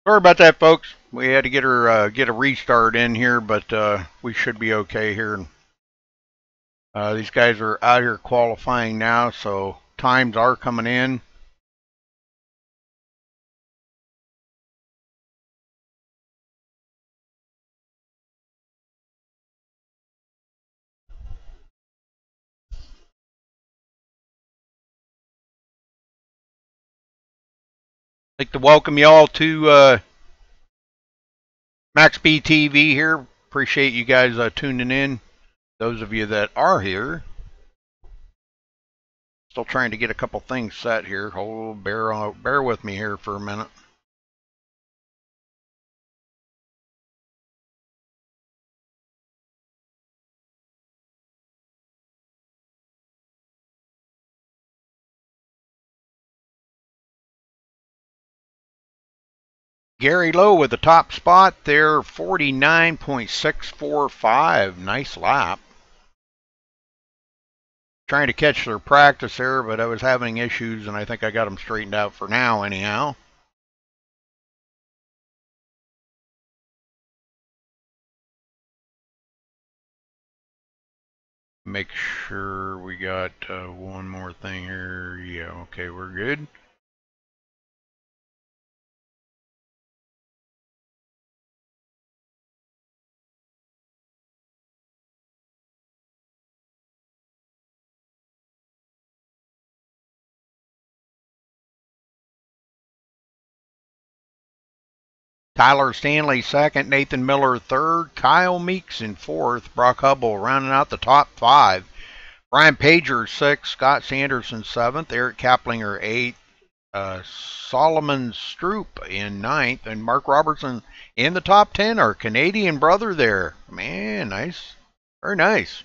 Sorry about that, folks. We had to get a restart in here, but we should be okay here. These guys are out here qualifying now, so times are coming in. I'd like to welcome you all to MaxSpeedTV here. Appreciate you guys tuning in. Those of you that are here. Still trying to get a couple things set here. Hold, bear with me here for a minute. Gary Lowe with the top spot there, 49.645. Nice lap. Trying to catch their practice there, but I was having issues, and I think I got them straightened out for now anyhow. Make sure we got one more thing here. Yeah, okay, we're good. Tyler Stanley second, Nathan Miller third, Kyle Meeks in fourth, Brock Hubble rounding out the top five. Brian Pager sixth, Scott Sanderson seventh, Eric Kaplinger eighth, Solomon Stroop in ninth, and Mark Robertson in the top 10. Our Canadian brother there. Man, nice. Very nice.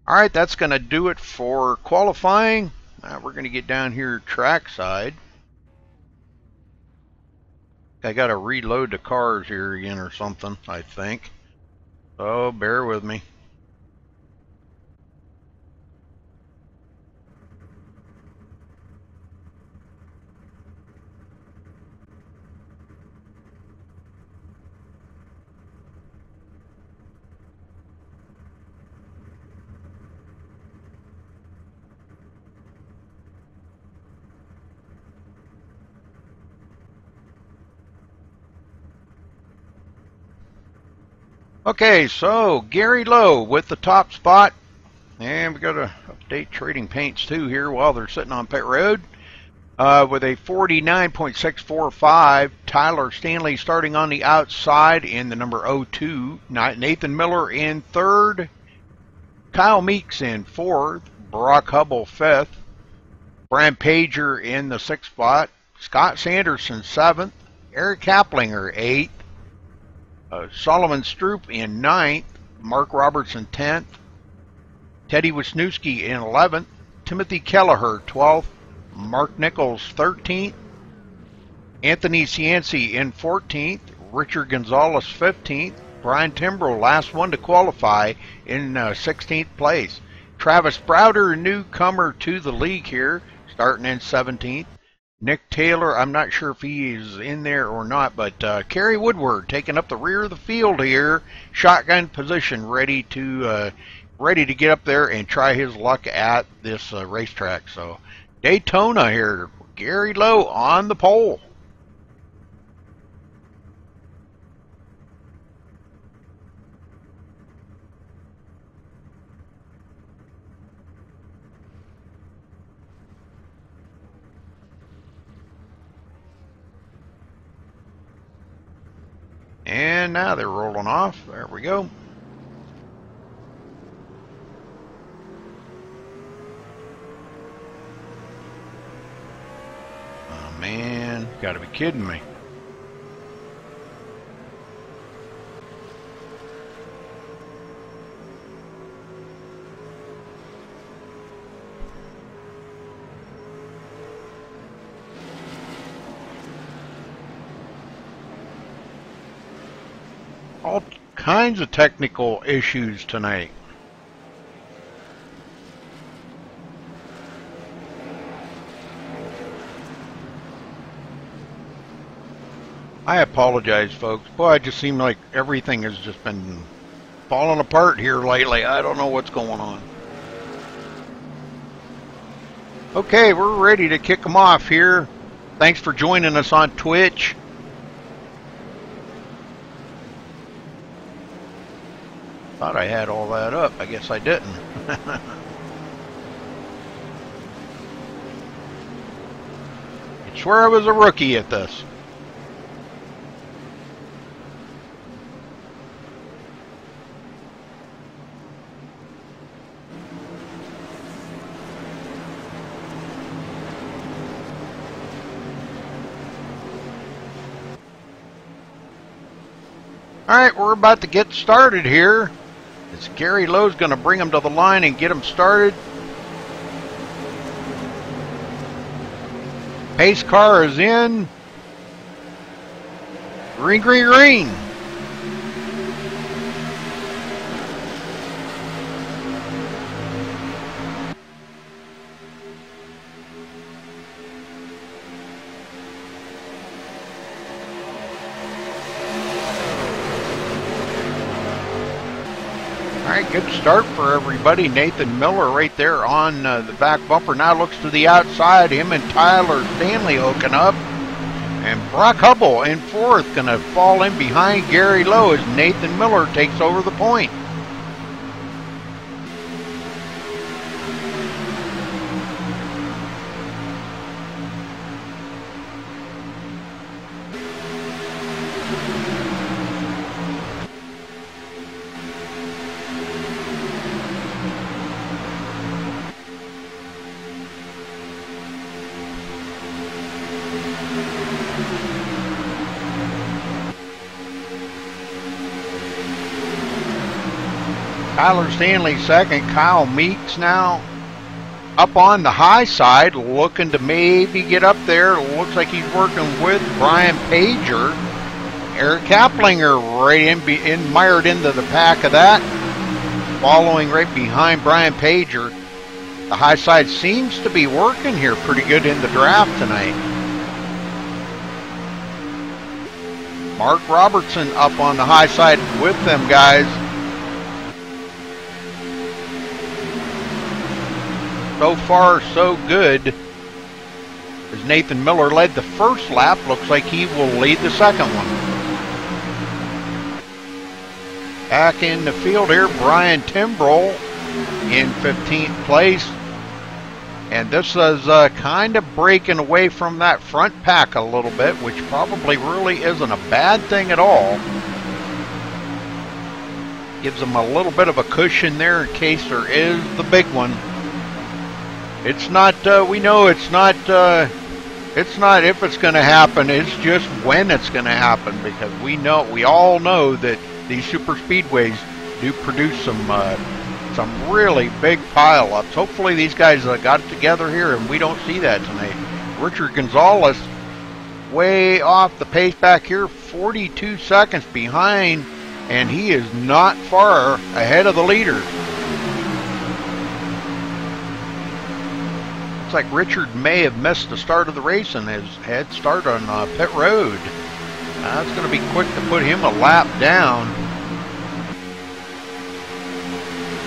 All right, that's going to do it for qualifying. Now we're going to get down here trackside. I got to reload the cars here again or something, I think. So bear with me. Okay, so Gary Lowe with the top spot. And we got to update trading paints too here while they're sitting on pit road. With a 49.645. Tyler Stanley starting on the outside in the number 02. Nathan Miller in third. Kyle Meeks in fourth. Brock Hubble fifth. Brian Pager in the sixth spot. Scott Sanderson seventh. Eric Kaplinger eighth. Solomon Stroop in ninth. Mark Robertson 10th. Teddy Wisniewski in 11th. Timothy Kelleher 12th. Mark Nichols 13th. Anthony Cianci in 14th. Richard Gonzalez 15th. Brian Timbrow, last one to qualify, in 16th place. Travis Browder, newcomer to the league here, starting in 17th. Nick Taylor, I'm not sure if he is in there or not, but Kerry Woodward taking up the rear of the field here, shotgun position, ready to get up there and try his luck at this racetrack. So Daytona here, Gary Lowe on the pole. And now they're rolling off. There we go. Oh man, gotta be kidding me. All kinds of technical issues tonight. I apologize, folks. Boy, it just seemed like everything has just been falling apart here lately. I don't know what's going on. Okay, we're ready to kick them off here. Thanks for joining us on Twitch. Thought I had all that up. I guess I didn't. I swear I was a rookie at this. Alright, we're about to get started here. It's Gary Lowe's going to bring them to the line and get them started. Pace car is in. Green, green, green. Alright, good start for everybody. Nathan Miller right there on the back bumper. Now looks to the outside. Him and Tyler Stanley hooking up. And Brock Hubble in fourth. Going to fall in behind Gary Lowe as Nathan Miller takes over the point. Tyler Stanley second. Kyle Meeks now up on the high side, looking to maybe get up there. Looks like he's working with Brian Pager. Eric Kaplinger right mired into the pack of that, following right behind Brian Pager. The high side seems to be working here pretty good in the draft tonight. Mark Robertson up on the high side with them guys. So far, so good. As Nathan Miller led the first lap, looks like he will lead the second one. Back in the field here, Brian Timbrell in 15th place. And this is kind of breaking away from that front pack a little bit, which probably really isn't a bad thing at all. Gives them a little bit of a cushion there in case there is the big one. It's not, we know it's not if it's going to happen, it's just when it's going to happen, because we all know that these super speedways do produce some really big pileups. Hopefully these guys got it together here and we don't see that tonight. Richard Gonzalez way off the pace back here, 42 seconds behind, and he is not far ahead of the leader. Looks like Richard may have missed the start of the race and his head start on pit road. That's going to be quick to put him a lap down.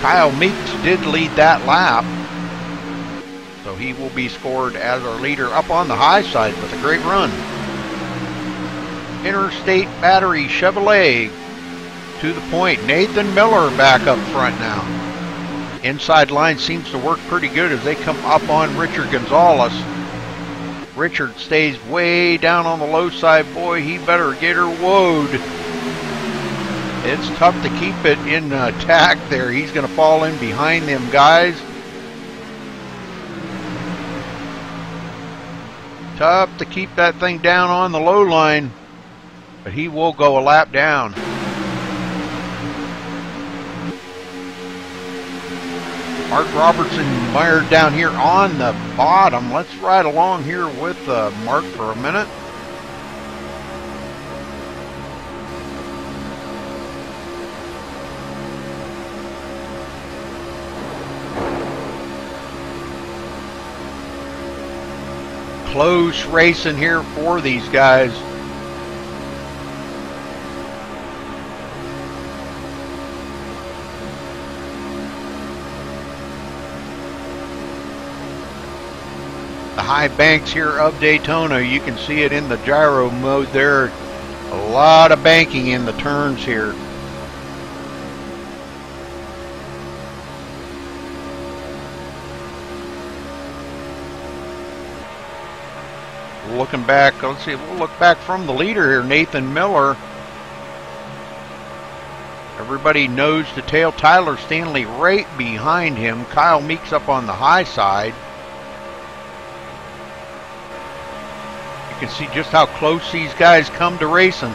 Kyle Meeks did lead that lap, so he will be scored as our leader up on the high side with a great run. Interstate Battery Chevrolet to the point. Nathan Miller back up front now. Inside line seems to work pretty good as they come up on Richard Gonzalez. Richard stays way down on the low side. Boy, he better get her woed. It's tough to keep it in attack there. He's going to fall in behind them guys. Tough to keep that thing down on the low line, but he will go a lap down. Mark Robertson mired down here on the bottom. Let's ride along here with Mark for a minute. close racing here for these guys. The high banks here of Daytona, you can see it in the gyro mode there. A lot of banking in the turns here. Looking back, let's see, we'll look back from the leader here, Nathan Miller. Everybody nose to tail. Tyler Stanley right behind him. Kyle Meeks up on the high side. You can see just how close these guys come to racing.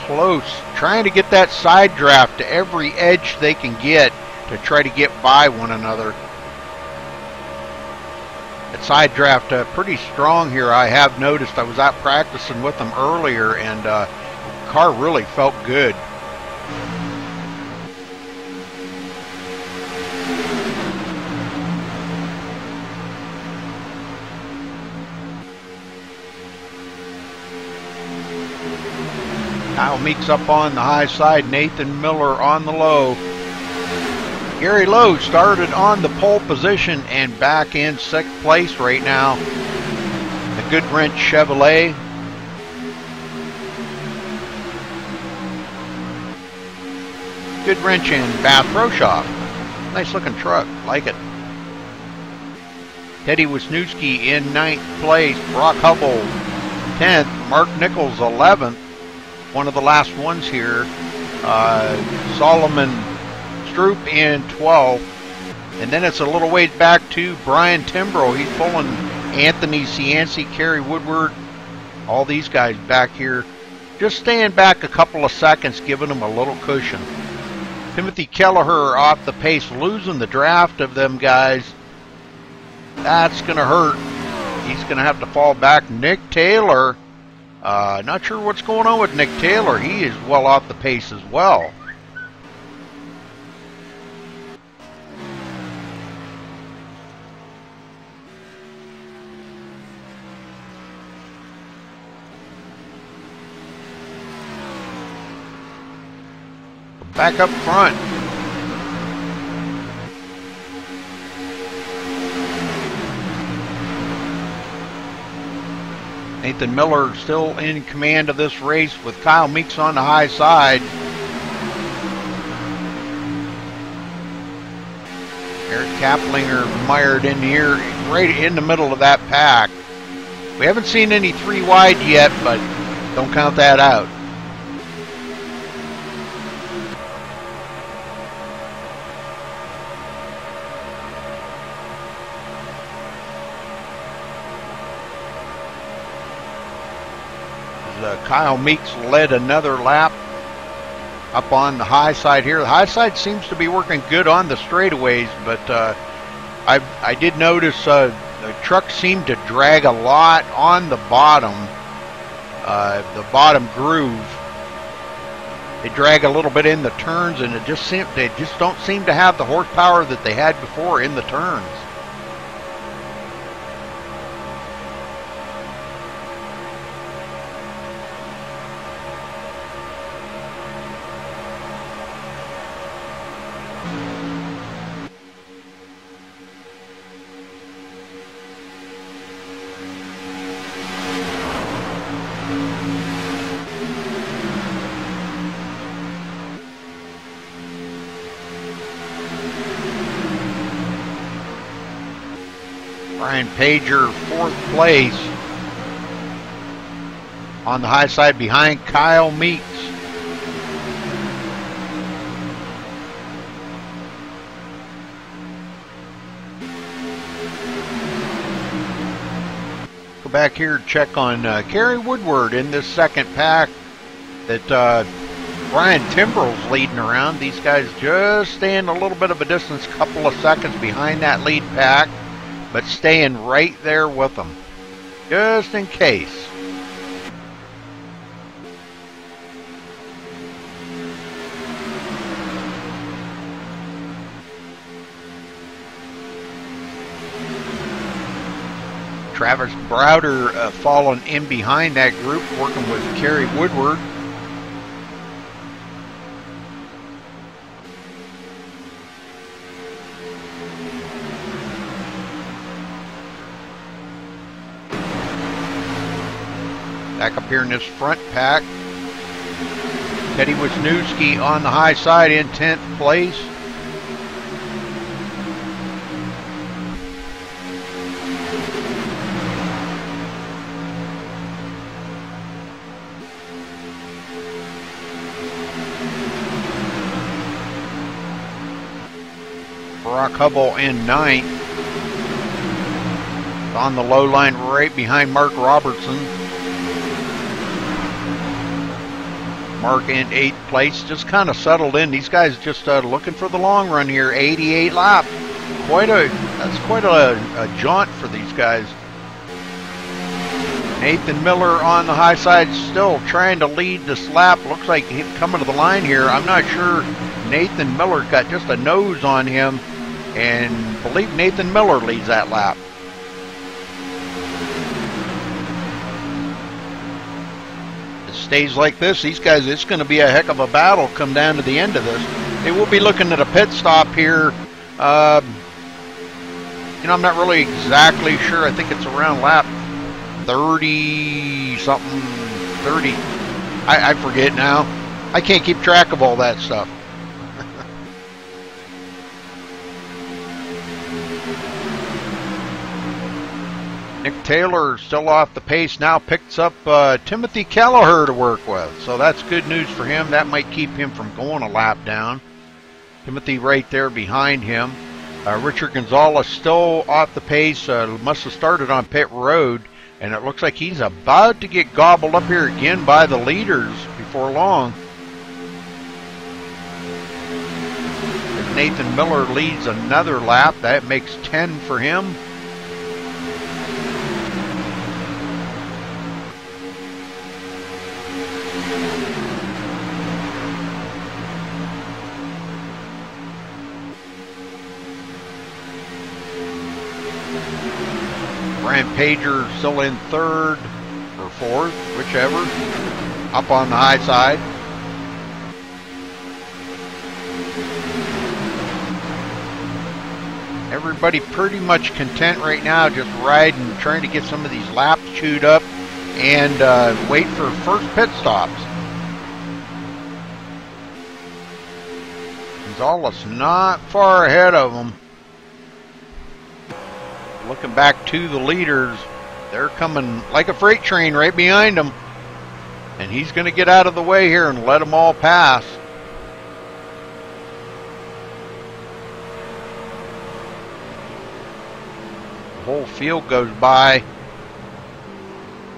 Close, trying to get that side draft to every edge they can get to try to get by one another. That side draft pretty strong here, I have noticed. I was out practicing with them earlier, and the car really felt good. Kyle Meeks up on the high side, Nathan Miller on the low. Gary Lowe started on the pole position and back in 6th place right now. The Goodwrench Chevrolet. Goodwrench and Bath Pro Shop. Nice looking truck, like it. Teddy Wisniewski in 9th place. Brock Hubble 10th. Mark Nichols 11th. One of the last ones here. Solomon Stroop in 12th, and then it's a little ways back to Brian Timbrow. He's pulling Anthony Cianci, Kerry Woodward, all these guys back here, just staying back a couple of seconds, giving them a little cushion. Timothy Kelleher off the pace, losing the draft of them guys. That's going to hurt. He's going to have to fall back. Nick Taylor, not sure what's going on with Nick Taylor. He is well off the pace as well. Back up front. Nathan Miller still in command of this race with Kyle Meeks on the high side. Eric Kaplinger mired in here, right in the middle of that pack. We haven't seen any 3 wide yet, but don't count that out. Kyle Meeks led another lap up on the high side here. The high side seems to be working good on the straightaways, but I did notice the truck seemed to drag a lot on the bottom groove. They drag a little bit in the turns, and they just don't seem to have the horsepower that they had before in the turns. Brian Pager, 4th place on the high side behind Kyle Meeks. Go back here and check on Kerry Woodward in this second pack that Brian Timbrell's leading around. These guys just staying a little bit of a distance, couple of seconds behind that lead pack, but staying right there with them, just in case. Travis Browder falling in behind that group, working with Kerry Woodward. Back up here in this front pack, Teddy Wisniewski on the high side in 10th place. Brock Hubble in 9th. On the low line right behind Mark Robertson. Mark in 8th place, just kind of settled in. These guys just looking for the long run here. 88 laps. That's quite a jaunt for these guys. Nathan Miller on the high side, still trying to lead this lap. Looks like he's coming to the line here. I'm not sure. Nathan Miller got just a nose on him, and I believe Nathan Miller leads that lap. Stays like this, these guys, it's going to be a heck of a battle come down to the end of this. They will be looking at a pit stop here. You know, I'm not really exactly sure. I think it's around lap 30 something, 30. I forget now. I can't keep track of all that stuff. Nick Taylor still off the pace now, picks up Timothy Kelleher to work with. So that's good news for him. That might keep him from going a lap down. Timothy right there behind him. Richard Gonzalez still off the pace. Must have started on pit road. And it looks like he's about to get gobbled up here again by the leaders before long. If Nathan Miller leads another lap, that makes 10 for him. Brian Pager still in 3rd or 4th, whichever, up on the high side. Everybody pretty much content right now, just riding, trying to get some of these laps chewed up and wait for first pit stops. Gonzalez not far ahead of them. Looking back to the leaders, they're coming like a freight train right behind them. And he's going to get out of the way here and let them all pass. The whole field goes by.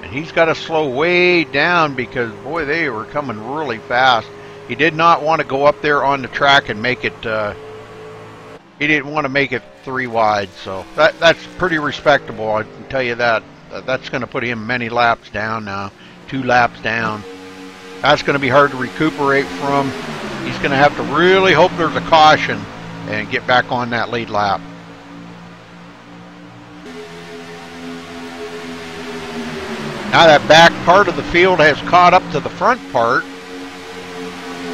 And he's got to slow way down because, boy, they were coming really fast. He did not want to go up there on the track and make it... he didn't want to make it 3 wide, so that's pretty respectable, I can tell you that. That's going to put him many laps down now, 2 laps down. That's going to be hard to recuperate from. He's going to have to really hope there's a caution and get back on that lead lap. Now that back part of the field has caught up to the front part.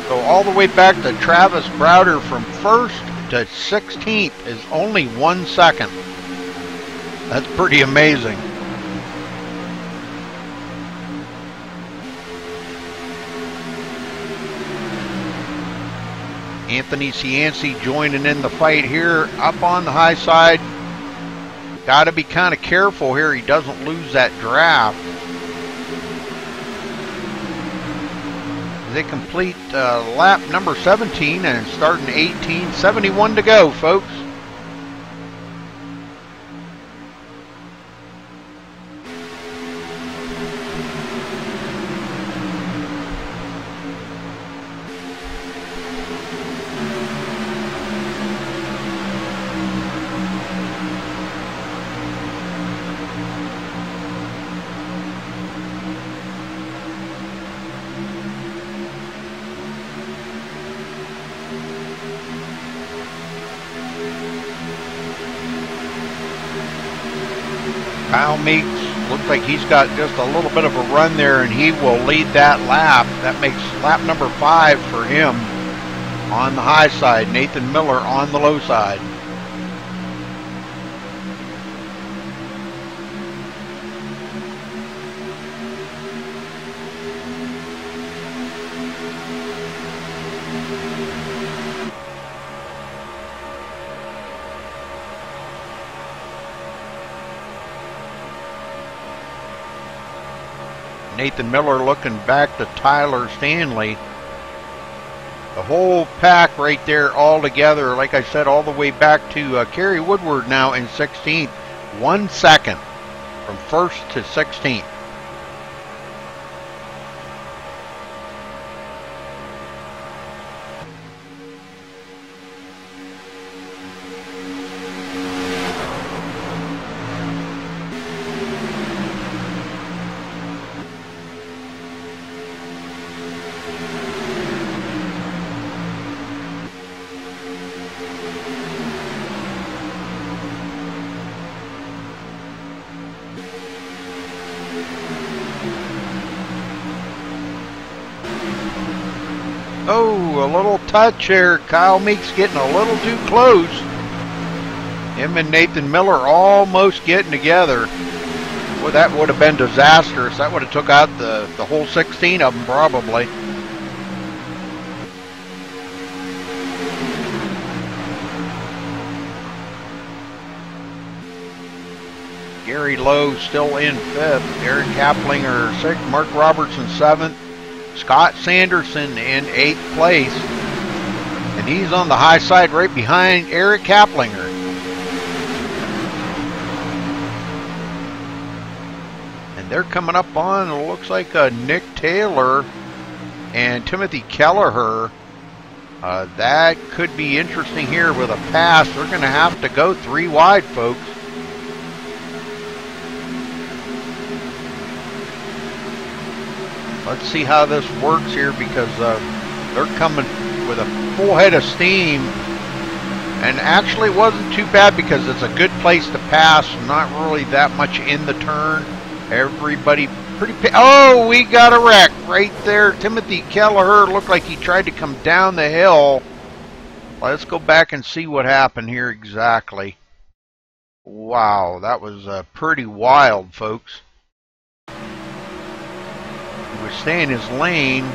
So all the way back to Travis Browder from 1st to 16th is only 1 second. That's pretty amazing. Anthony Cianci joining in the fight here up on the high side. Got to be kind of careful here he doesn't lose that draft. They complete lap number 17 and starting 18, 71 to go, folks. Kyle Meeks looks like he's got just a little bit of a run there, and he will lead that lap. That makes lap number 5 for him on the high side. Nathan Miller on the low side. Nathan Miller looking back to Tyler Stanley. The whole pack right there all together, like I said, all the way back to Kerry Woodward now in 16th. 1 second from 1st to 16th. Oh, a little touch here. Kyle Meeks getting a little too close. Him and Nathan Miller almost getting together. Well, that would have been disastrous. That would have took out the whole 16 of them probably. Gary Lowe still in 5th. Aaron Kaplinger 6th. Mark Robertson 7th. Scott Sanderson in 8th place. And he's on the high side right behind Eric Kaplinger. And they're coming up on, it looks like Nick Taylor and Timothy Kelleher. That could be interesting here with a pass. They're going to have to go 3 wide, folks. Let's see how this works here, because they're coming with a full head of steam. And actually wasn't too bad because it's a good place to pass. Not really that much in the turn. Everybody pretty... Oh, we got a wreck right there. Timothy Kelleher looked like he tried to come down the hill. Let's go back and see what happened here exactly. Wow, that was pretty wild, folks. He was staying his lane.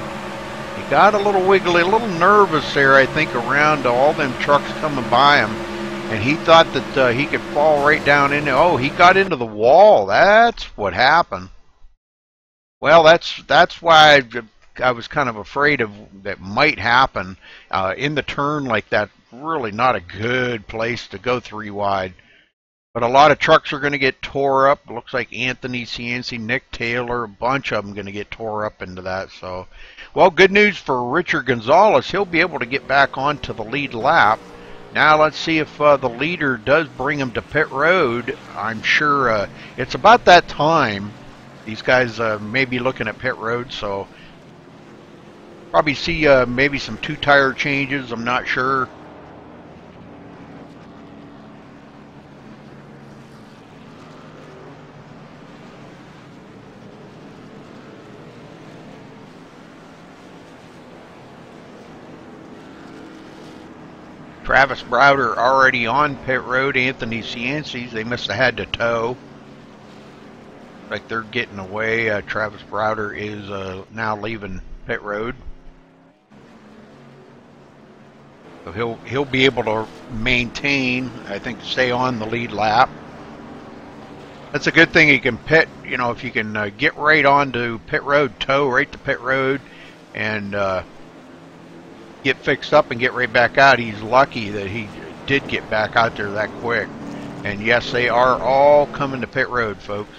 He got a little wiggly, a little nervous there, I think, around all them trucks coming by him. And he thought that he could fall right down into... Oh, he got into the wall. That's what happened. Well, that's why I was kind of afraid of that might happen. In the turn like that, really not a good place to go 3 wide. But a lot of trucks are going to get tore up. Looks like Anthony Cianci, Nick Taylor, a bunch of them going to get tore up into that. So, well, good news for Richard Gonzalez. He'll be able to get back onto the lead lap. Now let's see if the leader does bring him to pit road. I'm sure it's about that time. These guys may be looking at pit road, so probably see maybe some 2 tire changes. I'm not sure. Travis Browder already on pit road. Anthony Cianci's, they must have had to tow. Like they're getting away. Travis Browder is now leaving pit road. So he'll be able to maintain, I think, stay on the lead lap. That's a good thing. He can pit, you know, if you can get right onto pit road, tow right to pit road, and get fixed up and get right back out. He's lucky that he did get back out there that quick. And yes, they are all coming to pit road, folks.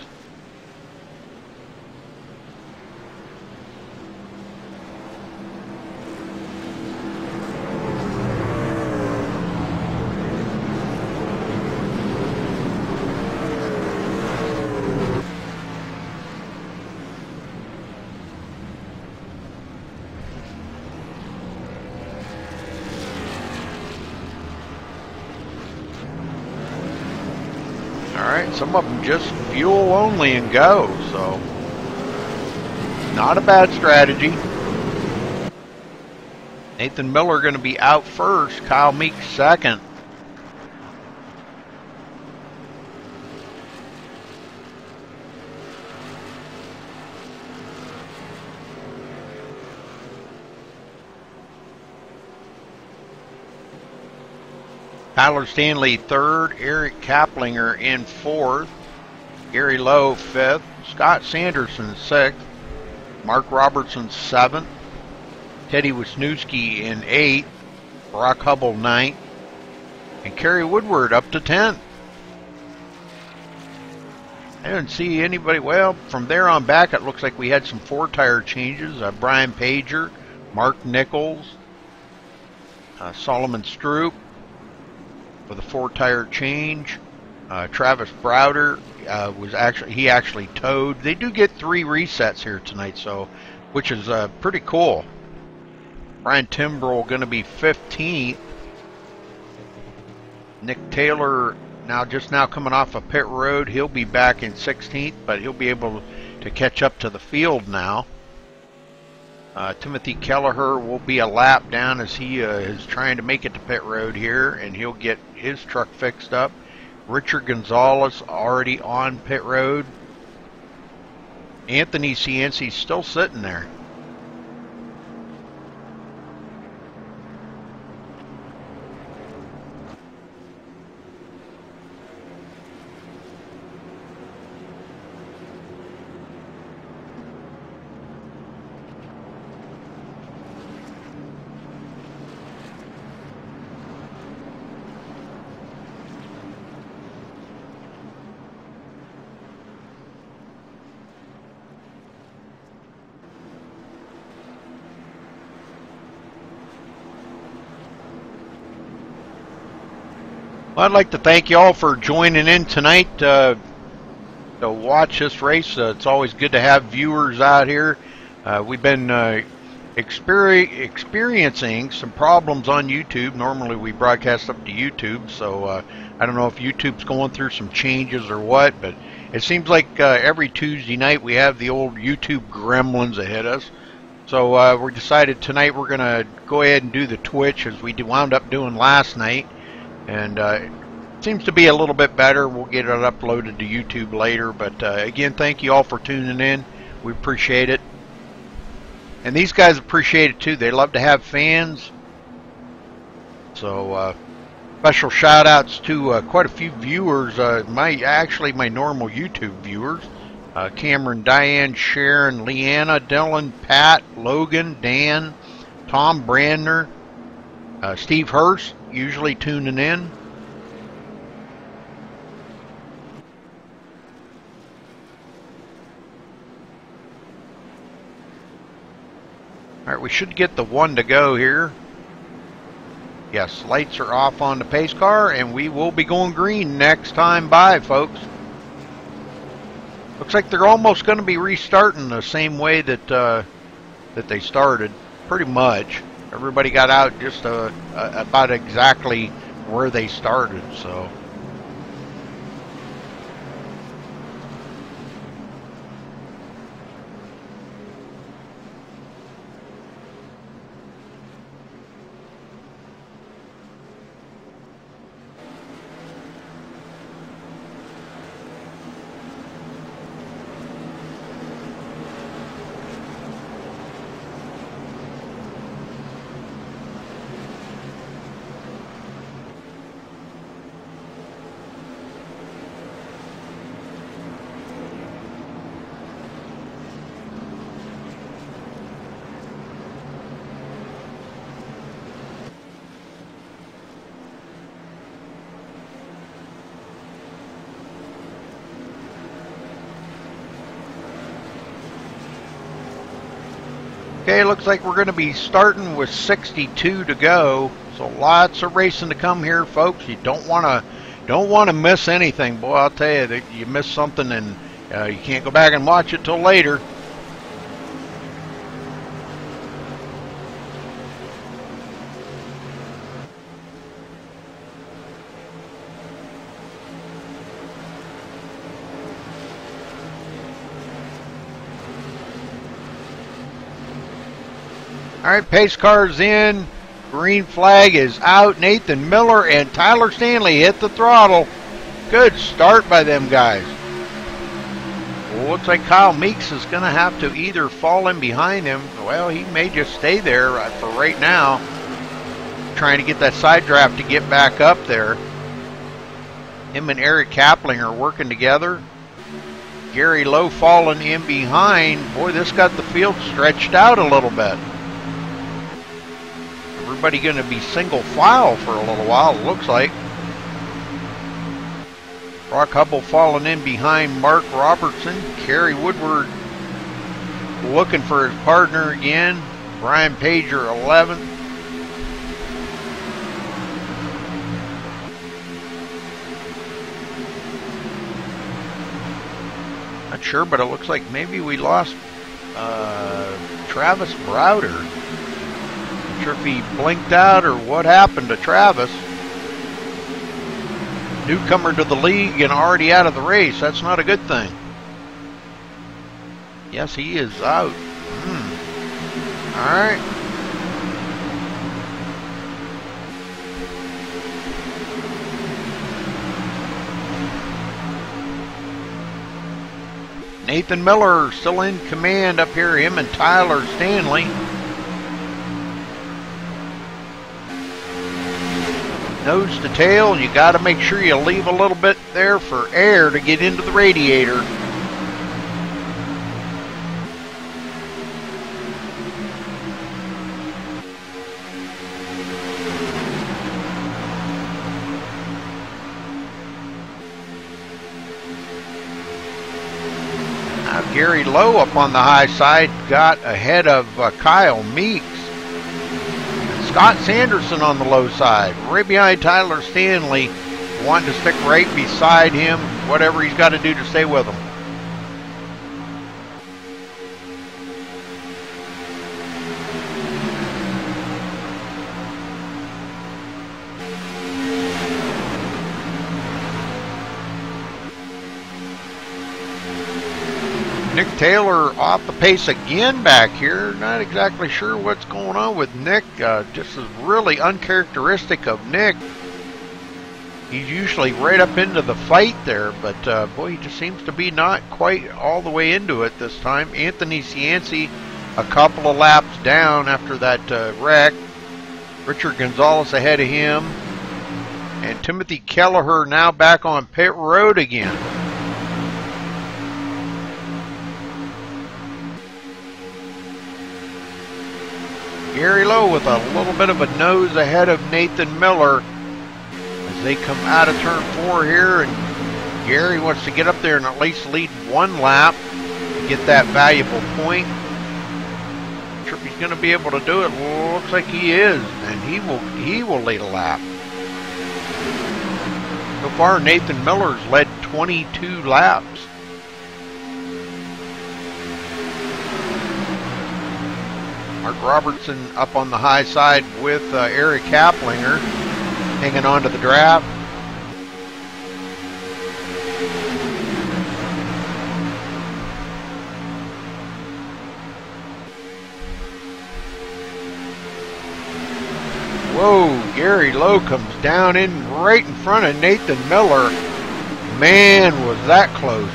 Alright, and some of them just fuel only and go, so not a bad strategy. Nathan Miller going to be out first, Kyle Meeks second. Tyler Stanley third, Eric Kaplinger in fourth, Gary Lowe fifth, Scott Sanderson sixth, Mark Robertson seventh, Teddy Wisniewski in eighth, Brock Hubble ninth, and Kerry Woodward up to 10th. I didn't see anybody. Well, from there on back, it looks like we had some four-tire changes. Brian Pager, Mark Nichols, Solomon Stroop with a four-tire change. Travis Browder he actually towed. They do get 3 resets here tonight, so which is pretty cool. Brian Timbrell going to be 15th. Nick Taylor just now coming off of pit road. He'll be back in 16th, but he'll be able to catch up to the field now. Timothy Kelleher will be a lap down as he is trying to make it to pit road here, and he'll get his truck fixed up. Richard Gonzalez already on pit road. Anthony Cianci's still sitting there. Well, I'd like to thank you all for joining in tonight to watch this race. It's always good to have viewers out here. We've been experiencing some problems on YouTube. Normally we broadcast up to YouTube, so I don't know if YouTube's going through some changes or what, but it seems like every Tuesday night we have the old YouTube gremlins that hit us. So we decided tonight we're going to go ahead and do the Twitch as we wound up doing last night. And it seems to be a little bit better. We'll get it uploaded to YouTube later. But again, thank you all for tuning in. We appreciate it. And these guys appreciate it too. They love to have fans. So special shout outs to quite a few viewers. My normal YouTube viewers. Cameron, Diane, Sharon, Leanna, Dylan, Pat, Logan, Dan, Tom Brandner, Steve Hurst, usually tuning in. Alright, we should get the one to go here. Yes, lights are off on the pace car, and we will be going green next time by, folks. Looks like they're almost going to be restarting the same way that that they started, pretty much. Everybody got out just about exactly where they started, so. Okay, looks like we're going to be starting with 62 to go. So lots of racing to come here, folks. You don't want to miss anything. Boy, I'll tell you that you miss something and you can't go back and watch it till later. All right, pace car's in. Green flag is out. Nathan Miller and Tyler Stanley hit the throttle. Good start by them guys. Well, looks like Kyle Meeks is going to have to either fall in behind him. Well, he may just stay there for right now, trying to get that side draft to get back up there. Him and Eric Kapling are working together. Gary Lowe falling in behind. Boy, this got the field stretched out a little bit. Everybody going to be single file for a little while, it looks like. Brock Hubble falling in behind Mark Robertson. Kerry Woodward looking for his partner again. Brian Pager 11th. Not sure, but it looks like maybe we lost Travis Browder. Not sure if he blinked out or what happened to Travis. Newcomer to the league and already out of the race. That's not a good thing. Yes, he is out. All right. Nathan Miller still in command up here, him and Tyler Stanley. Nose to tail, you got to make sure you leave a little bit there for air to get into the radiator. Now Gary Lowe up on the high side got ahead of Kyle Meeks. Scott Sanderson on the low side, right behind Tyler Stanley, wanting to stick right beside him, whatever he's got to do to stay with him. Nick Taylor off the pace again back here. Not exactly sure what's going on with Nick. Just is really uncharacteristic of Nick. He's usually right up into the fight there, but boy, he just seems to be not quite all the way into it this time. Anthony Cianci a couple of laps down after that wreck. Richard Gonzalez ahead of him. And Timothy Kelleher now back on pit road again. Gary Lowe with a little bit of a nose ahead of Nathan Miller as they come out of turn 4 here, and Gary wants to get up there and at least lead one lap to get that valuable point. Not sure if he's going to be able to do it. Well, looks like he is, and he will lead a lap. So far, Nathan Miller's led 22 laps. Mark Robertson up on the high side with Eric Kaplinger hanging on to the draft. Whoa, Gary Lowe comes down in right in front of Nathan Miller. Man, was that close.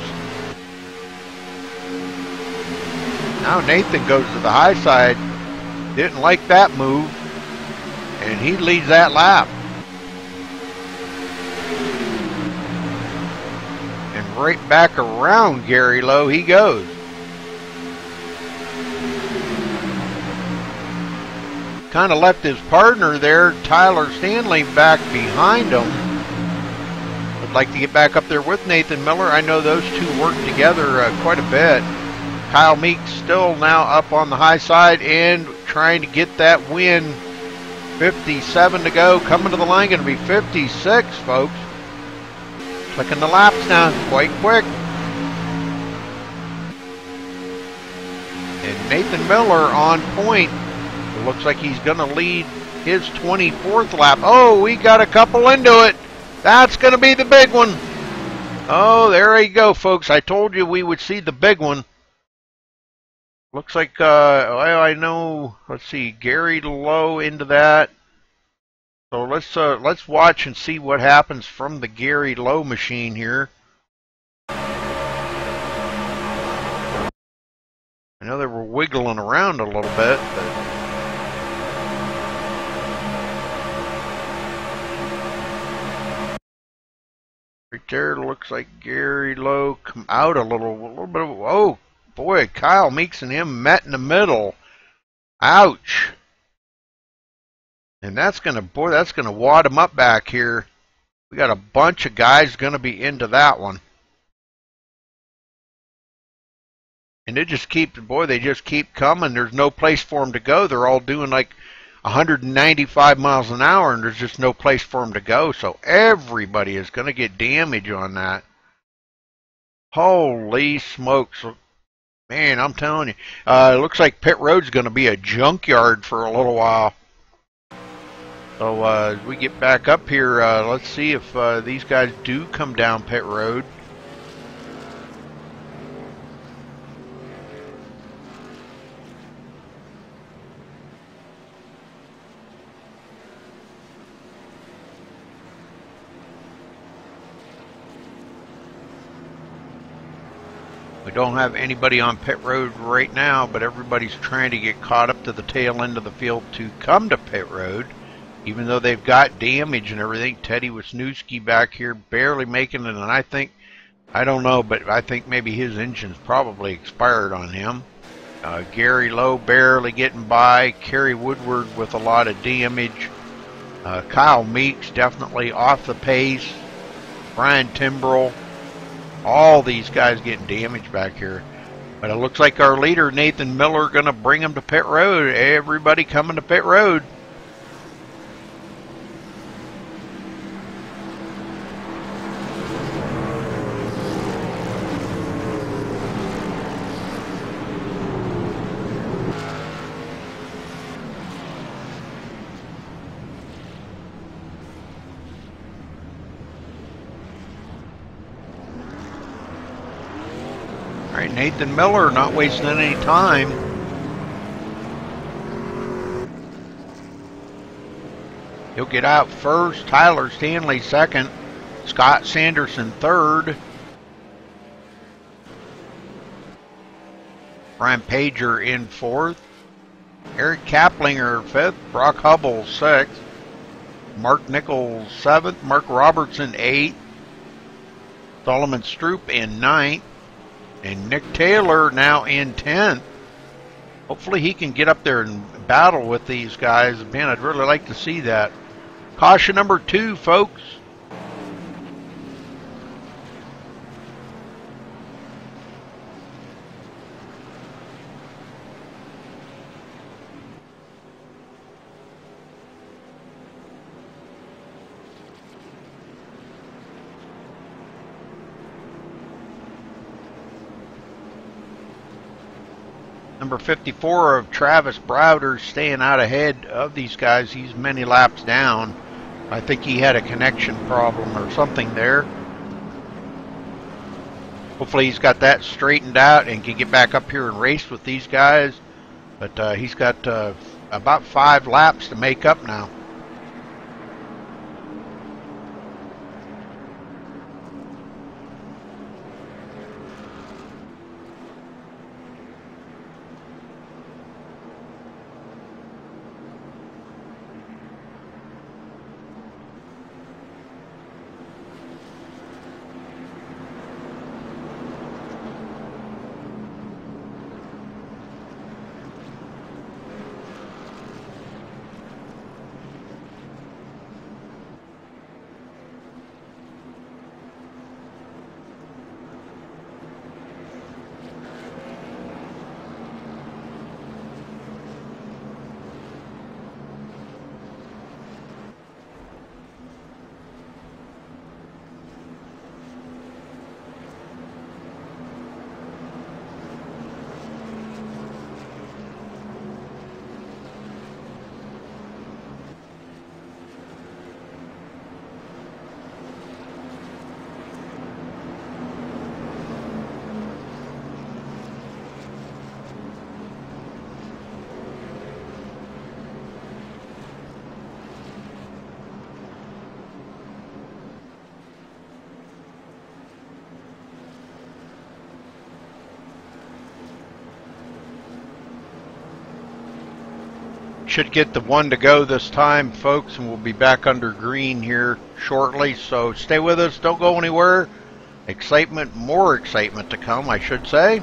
Now Nathan goes to the high side. Didn't like that move, and he leads that lap. And right back around Gary Lowe he goes. Kind of left his partner there, Tyler Stanley, back behind him. Would like to get back up there with Nathan Miller. I know those two work together quite a bit. Kyle Meeks still now up on the high side and trying to get that win. 57 to go. Coming to the line, going to be 56, folks. Clicking the laps now quite quick. And Nathan Miller on point. It looks like he's going to lead his 24th lap. Oh, we got a couple into it. That's going to be the big one. Oh, there you go, folks. I told you we would see the big one. Looks like, well, I know, let's see, Gary Lowe into that. So let's watch and see what happens from the Gary Lowe machine here. I know they were wiggling around a little bit, but right there looks like Gary Lowe come out a little bit of, oh boy, Kyle Meeks and him met in the middle. Ouch. And that's gonna, boy, that's gonna wad him up back here. We got a bunch of guys gonna be into that one. And they just keep, boy, they just keep coming. There's no place for them to go. They're all doing like 195 miles an hour, and there's just no place for them to go. So everybody is going to get damage on that. Holy smokes. Man, I'm telling you. It looks like pit road's going to be a junkyard for a little while. So as we get back up here, let's see if these guys do come down pit road. We don't have anybody on pit road right now, but everybody's trying to get caught up to the tail end of the field to come to pit road, even though they've got damage and everything. Teddy Wisniewski back here barely making it, and I don't know, but I think maybe his engine's probably expired on him. Gary Lowe barely getting by. Kerry Woodward with a lot of damage. Kyle Meeks definitely off the pace. Brian Timbrell. All these guys getting damaged back here. But it looks like our leader, Nathan Miller, going to bring them to pit road. Everybody coming to pit road. All right, Nathan Miller not wasting any time. He'll get out first. Tyler Stanley second. Scott Sanderson third. Brian Pager in fourth. Eric Kaplinger fifth. Brock Hubble sixth. Mark Nichols seventh. Mark Robertson eighth. Solomon Stroop in ninth. And Nick Taylor now in 10th. Hopefully he can get up there and battle with these guys. Man, I'd really like to see that. Caution number 2, folks. Number 54 of Travis Browder staying out ahead of these guys. He's many laps down. I think he had a connection problem or something there. Hopefully he's got that straightened out and can get back up here and race with these guys. But he's got about 5 laps to make up now. should get the one to go this time, folks, and we'll be back under green here shortly. So stay with us. Don't go anywhere. Excitement, more excitement to come, I should say.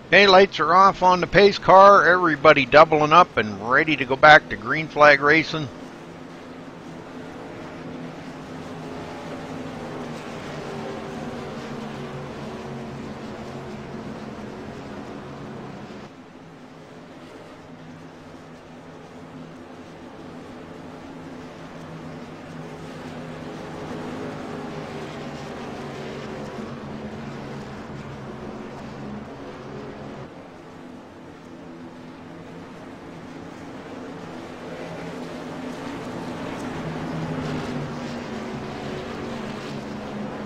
Okay, lights are off on the pace car. Everybody doubling up and ready to go back to green flag racing.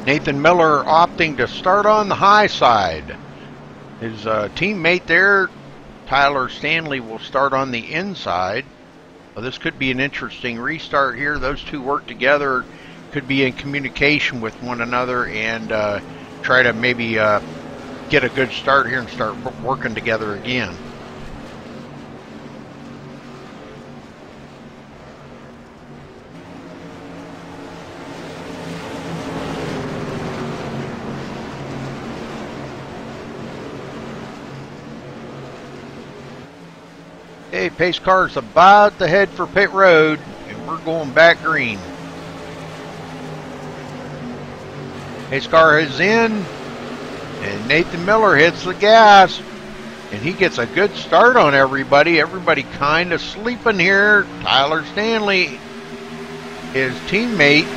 Nathan Miller opting to start on the high side. His teammate there, Tyler Stanley, will start on the inside. Well, this could be an interesting restart here. Those two work together, could be in communication with one another, and try to maybe get a good start here and start working together again. Okay, pace car's about to head for pit road, and we're going back green. Pace car is in, and Nathan Miller hits the gas, and he gets a good start on everybody. Everybody kind of sleeping here. Tyler Stanley, his teammate.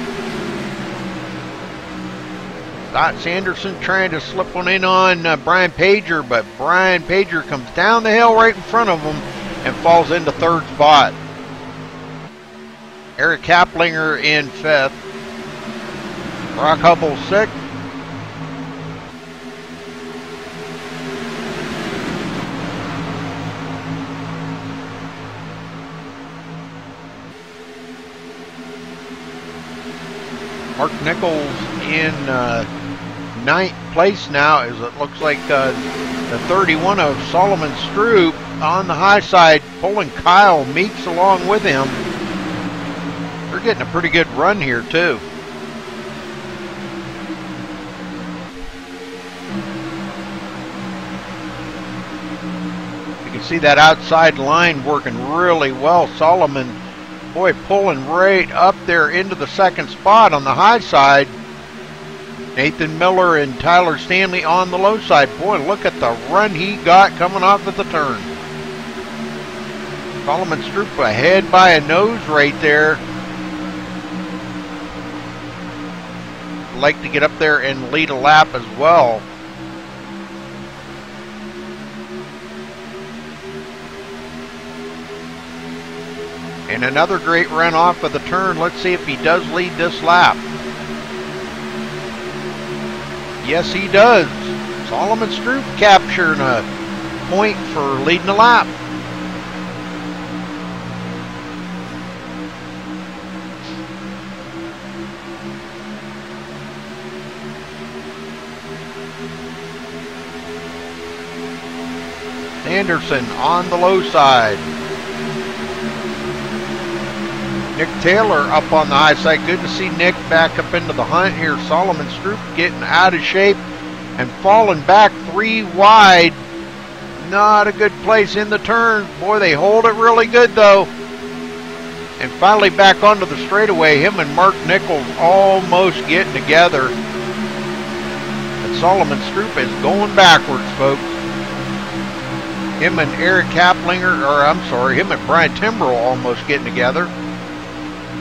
Scott Sanderson trying to slip one in on Brian Pager, but Brian Pager comes down the hill right in front of him and falls into third spot. Eric Kaplinger in fifth. Brock Hubble sixth. Mark Nichols in ninth place now, as it looks like the 31 of Solomon Stroop on the high side, pulling Kyle Meeks along with him. They're getting a pretty good run here too. You can see that outside line working really well. Solomon, boy, pulling right up there into the second spot on the high side. Nathan Miller and Tyler Stanley on the low side. Boy, look at the run he got coming off at the turn. Solomon Stroop ahead by a nose right there. Like to get up there and lead a lap as well. And another great run off of the turn. Let's see if he does lead this lap. Yes, he does. Solomon Stroop capturing a point for leading the lap. Anderson on the low side. Nick Taylor up on the high side. Good to see Nick back up into the hunt here. Solomon Stroop getting out of shape and falling back 3 wide. Not a good place in the turn. Boy, they hold it really good though. And finally back onto the straightaway. Him and Mark Nichols almost getting together. And Solomon Stroop is going backwards, folks. Him and Eric Kaplinger, or I'm sorry, him and Brian Timbrell almost getting together.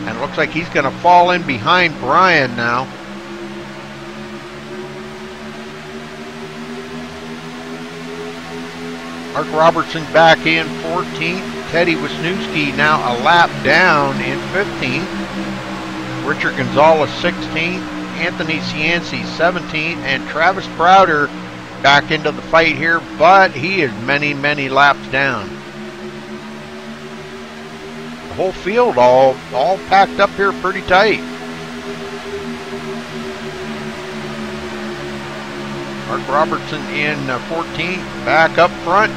And it looks like he's going to fall in behind Brian now. Mark Robertson back in 14th. Teddy Wisniewski now a lap down in 15th. Richard Gonzalez 16th. Anthony Cianci 17th. And Travis Browder back into the fight here, but he is many, many laps down. The whole field all packed up here pretty tight. Mark Robertson in 14th, back up front.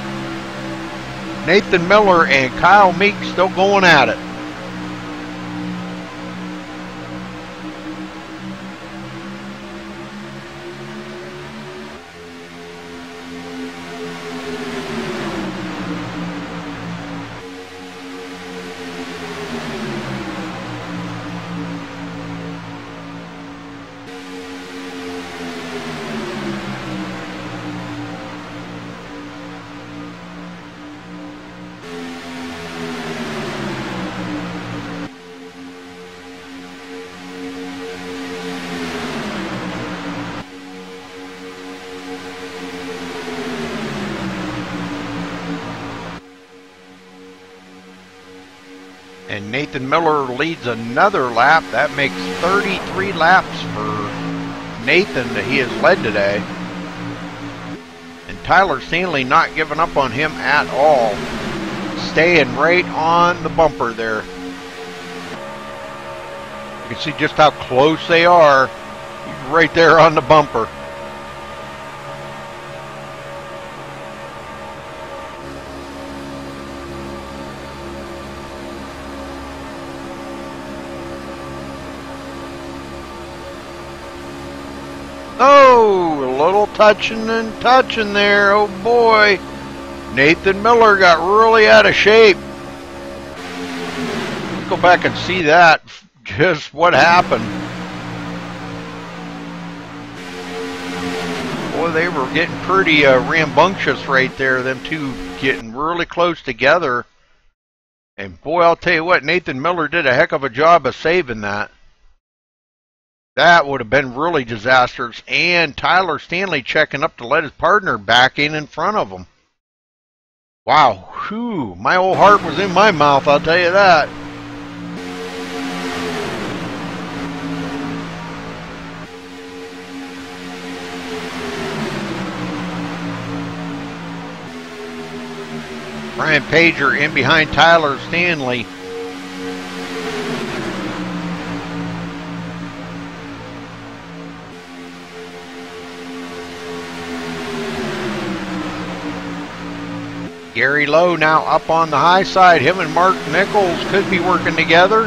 Nathan Miller and Kyle Meeks still going at it. And Nathan Miller leads another lap. That makes 33 laps for Nathan that he has led today. And Tyler Stanley not giving up on him at all. Staying right on the bumper there. You can see just how close they are. He's right there on the bumper. Oh, a little touching and touching there. Oh boy. Nathan Miller got really out of shape. Let's go back and see that. Just what happened. Boy, they were getting pretty rambunctious right there. Them two getting really close together. And boy, I'll tell you what, Nathan Miller did a heck of a job of saving that. That would have been really disastrous. And Tyler Stanley checking up to let his partner back in front of him. Wow. Whew. My old heart was in my mouth, I'll tell you that. Brian Pager in behind Tyler Stanley. Gary Lowe now up on the high side. Him and Mark Nichols could be working together.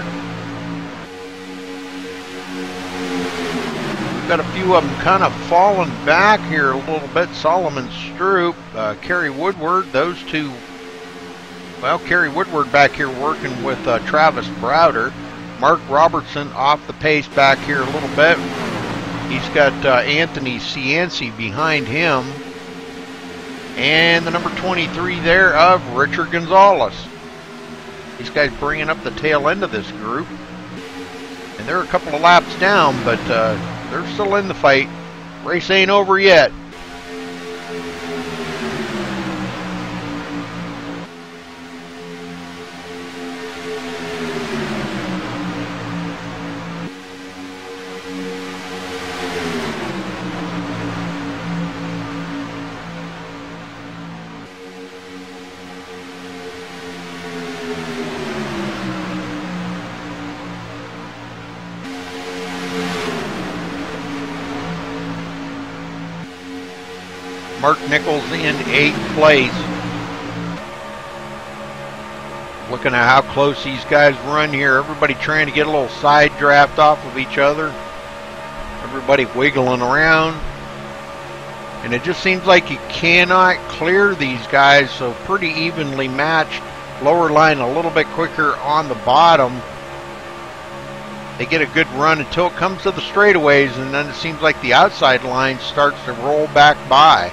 We've got a few of them kind of falling back here a little bit. Solomon Stroop, Kerry Woodward, those two. Well, Kerry Woodward back here working with Travis Browder. Mark Robertson off the pace back here a little bit. He's got Anthony Cianci behind him. And the number 23 there of Richard Gonzalez. These guys bringing up the tail end of this group. And they're a couple of laps down, but they're still in the fight. Race ain't over yet. Mark Nichols in 8th place. Looking at how close these guys run here. Everybody trying to get a little side draft off of each other. Everybody wiggling around. And it just seems like you cannot clear these guys, so pretty evenly matched. Lower line a little bit quicker on the bottom. They get a good run until it comes to the straightaways, and then it seems like the outside line starts to roll back by.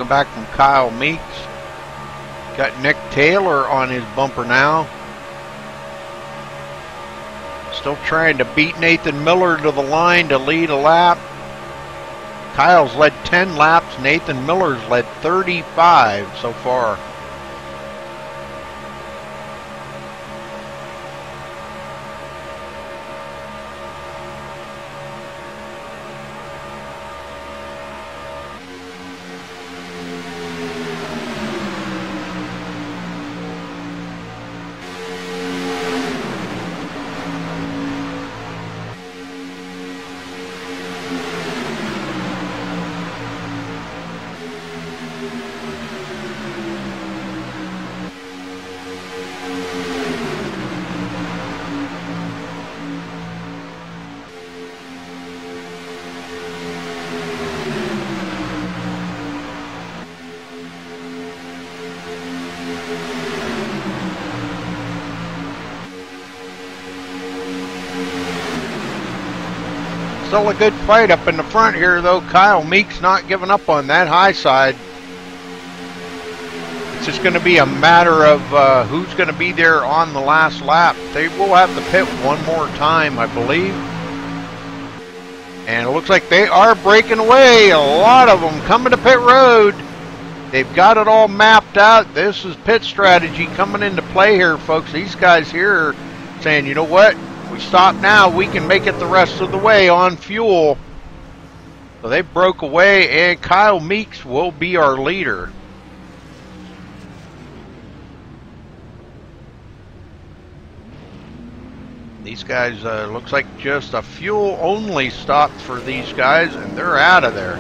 Welcome back from Kyle Meeks. Got Nick Taylor on his bumper now. Still trying to beat Nathan Miller to the line to lead a lap. Kyle's led 10 laps. Nathan Miller's led 35 so far. Still a good fight up in the front here, though. Kyle Meeks not giving up on that high side. It's just going to be a matter of who's going to be there on the last lap. They will have the pit one more time, I believe. And it looks like they are breaking away. A lot of them coming to pit road. They've got it all mapped out. This is pit strategy coming into play here, folks. These guys here are saying, you know what? We stop now, we can make it the rest of the way on fuel. So they broke away, and Kyle Meeks will be our leader. These guys, looks like just a fuel only stop for these guys, and they're out of there.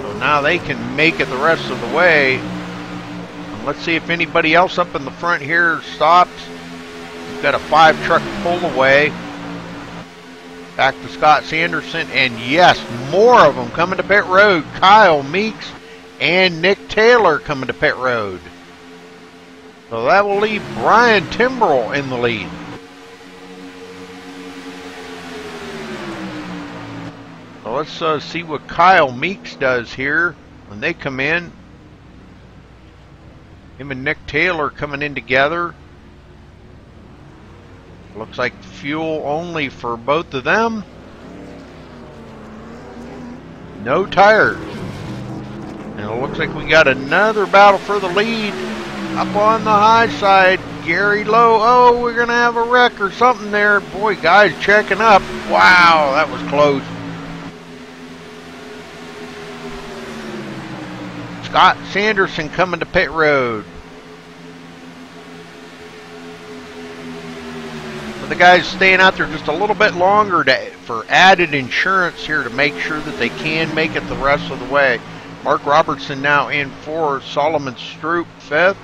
So now they can make it the rest of the way. And let's see if anybody else up in the front here stops. We've got a 5-truck pull away. Back to Scott Sanderson, and yes, more of them coming to pit road. Kyle Meeks and Nick Taylor coming to pit road. So that will leave Brian Timbrell in the lead. So let's see what Kyle Meeks does here when they come in. Him and Nick Taylor coming in together. Looks like fuel only for both of them. No tires. And it looks like we got another battle for the lead. Up on the high side, Gary Lowe. Oh, we're going to have a wreck or something there. Boy, guys checking up. Wow, that was close. Scott Sanderson coming to pit road. The guys staying out there just a little bit longer for added insurance here to make sure that they can make it the rest of the way. Mark Robertson now in 4th, Solomon Stroop 5th,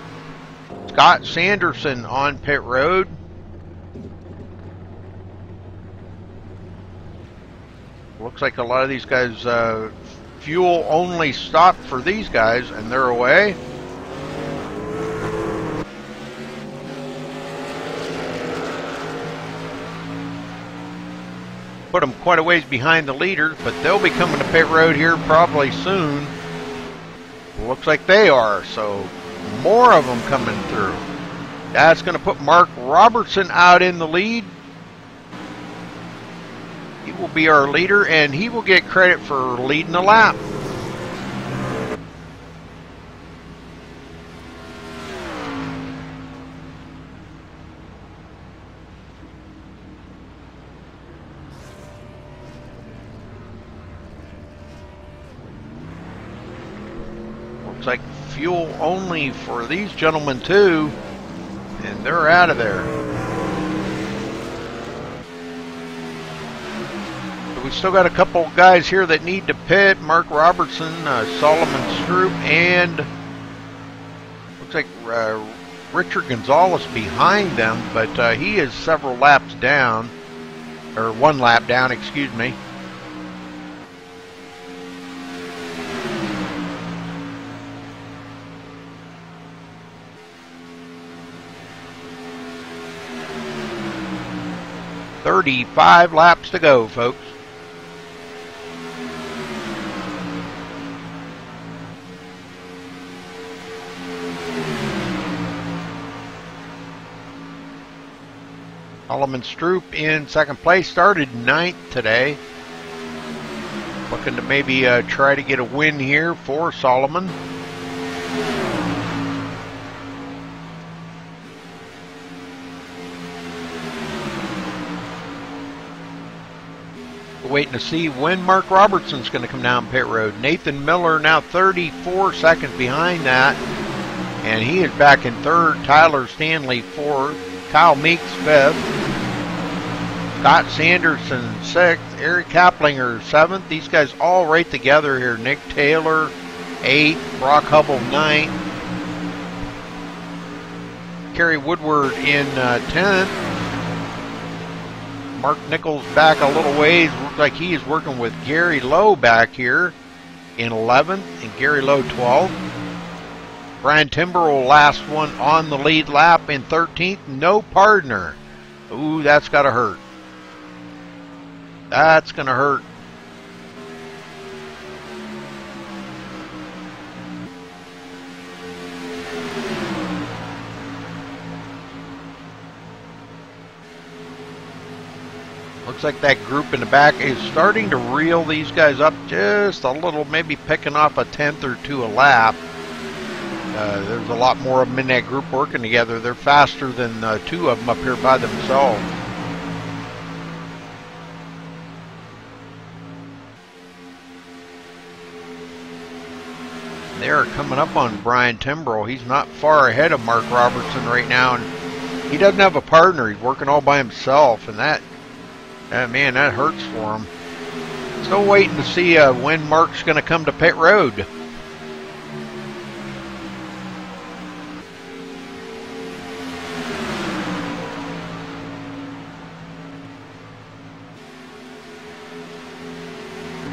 Scott Sanderson on pit road. Looks like a lot of these guys, fuel only stopped for these guys, and they're away. Put them quite a ways behind the leaders, but they'll be coming to pit road here probably soon. Looks like they are, so more of them coming through. That's going to put Mark Robertson out in the lead. He will be our leader, and he will get credit for leading a lap. Looks like fuel only for these gentlemen too, and they're out of there. So we still got a couple guys here that need to pit. Mark Robertson, Solomon Stroop, and looks like Richard Gonzalez behind them, but he is several laps down, or 1 lap down, excuse me. .35 laps to go, folks. Solomon Stroop in second place, started ninth today. Looking to maybe try to get a win here for Solomon. Waiting to see when Mark Robertson's going to come down pit road. Nathan Miller now 34 seconds behind that, and he is back in third. Tyler Stanley fourth. Kyle Meeks fifth. Scott Sanderson sixth. Eric Kaplinger seventh. These guys all right together here. Nick Taylor eighth. Brock Hubble ninth. Kerry Woodward in 10th. Mark Nichols back a little ways. Looks like he is working with Gary Lowe back here in 11th, and Gary Lowe 12th. Brian Timberell last one on the lead lap in 13th. No partner. Ooh, that's got to hurt. That's going to hurt. Looks like that group in the back is starting to reel these guys up just a little, maybe picking off a tenth or two a lap. There's a lot more of them in that group working together. They're faster than two of them up here by themselves. They are coming up on Brian Timbrell. He's not far ahead of Mark Robertson right now, and he doesn't have a partner. He's working all by himself, and that man, that hurts for him. Still waiting to see when Mark's going to come to pit road.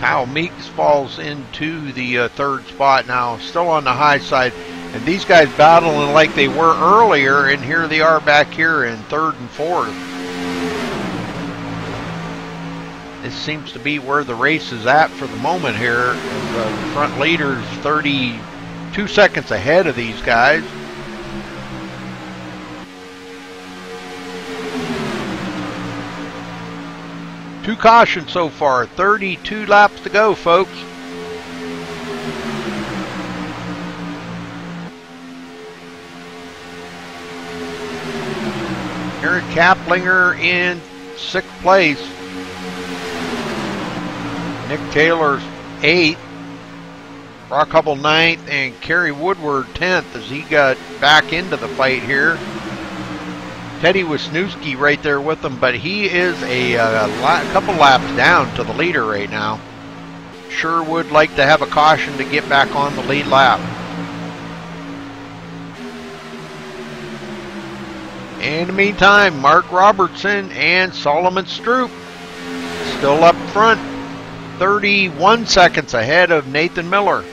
Kyle Meeks falls into the third spot now, still on the high side. And these guys battling like they were earlier, and here they are back here in third and fourth. This seems to be where the race is at for the moment here. The front leader's 32 seconds ahead of these guys. Two cautions so far. 32 laps to go, folks. Eric Kaplinger in sixth place. Nick Taylor's 8th, Brock Hubble 9th, and Kerry Woodward 10th as he got back into the fight here. Teddy Wisniewski right there with him, but he is a couple laps down to the leader right now. Sure would like to have a caution to get back on the lead lap. In the meantime, Mark Robertson and Solomon Stroop still up front. 31 seconds ahead of Nathan Miller.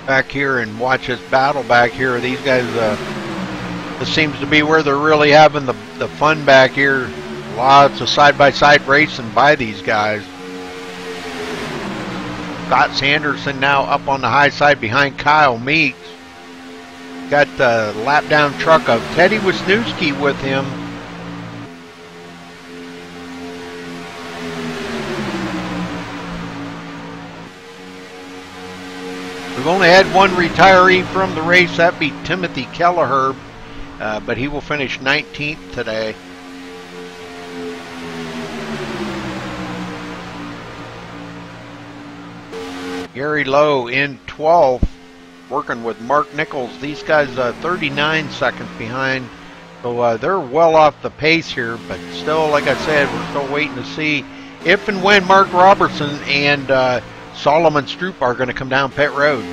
Back here and watch this battle back here. These guys, this seems to be where they're really having the fun back here. Lots of side-by-side racing by these guys. Scott Sanderson now up on the high side behind Kyle Meeks. Got the lap down truck of Teddy Wisniewski with him. We've only had one retiree from the race. That'd be Timothy Kelleher, but he will finish 19th today. Gary Lowe in 12th, working with Mark Nichols. These guys 39 seconds behind, so they're well off the pace here, but still, like I said, we're still waiting to see if and when Mark Robertson and Solomon Stroop are going to come down pit road.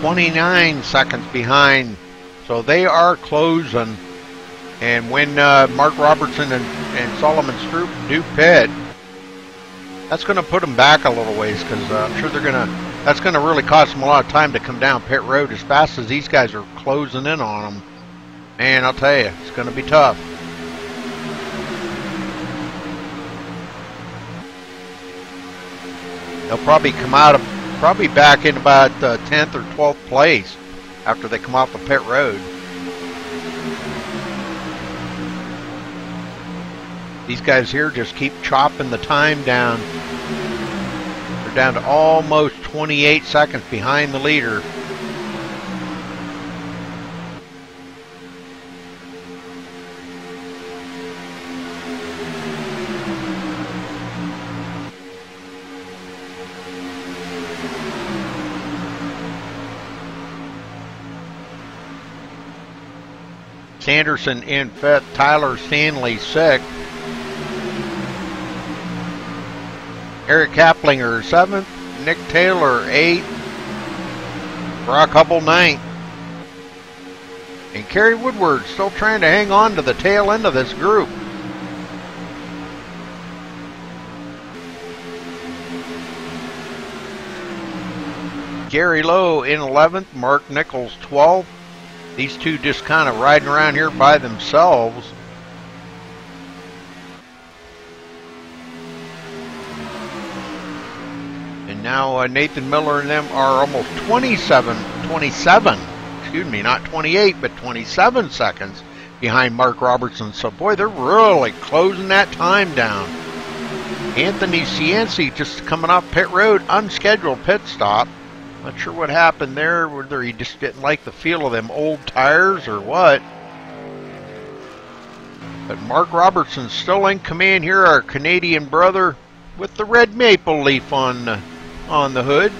29 seconds behind. So they are closing. And when Mark Robertson and Solomon Stroop do pit, that's going to put them back a little ways, because I'm sure that's going to really cost them a lot of time to come down pit road as fast as these guys are closing in on them. Man, I'll tell you, it's going to be tough. They'll probably come out of, back in about 10th or 12th place after they come off the pit road. These guys here just keep chopping the time down. They're down to almost 28 seconds behind the leader. Sanderson in fifth, Tyler Stanley sixth. Eric Kaplinger 7th, Nick Taylor 8th, Brock Hubble 9th. And Kerry Woodward still trying to hang on to the tail end of this group. Gary Lowe in 11th, Mark Nichols 12th. These two just kind of riding around here by themselves. And now Nathan Miller and them are almost 27, excuse me, not 28, but 27 seconds behind Mark Robertson. So, boy, they're really closing that time down. Anthony Cianci just coming off pit road, unscheduled pit stop. Not sure what happened there, whether he just didn't like the feel of them old tires or what. But Mark Robertson's still in command here, our Canadian brother, with the red maple leaf on the hood.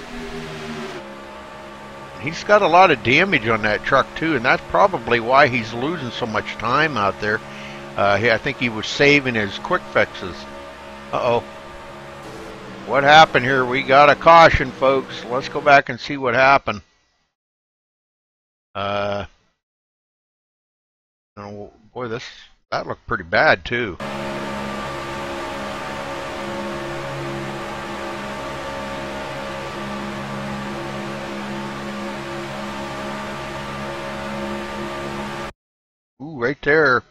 He's got a lot of damage on that truck too, and that's probably why he's losing so much time out there. I think he was saving his quick fixes. Uh-oh. What happened here? We got a caution, folks. Let's go back and see what happened. Oh, boy, that looked pretty bad too. Ooh, right there.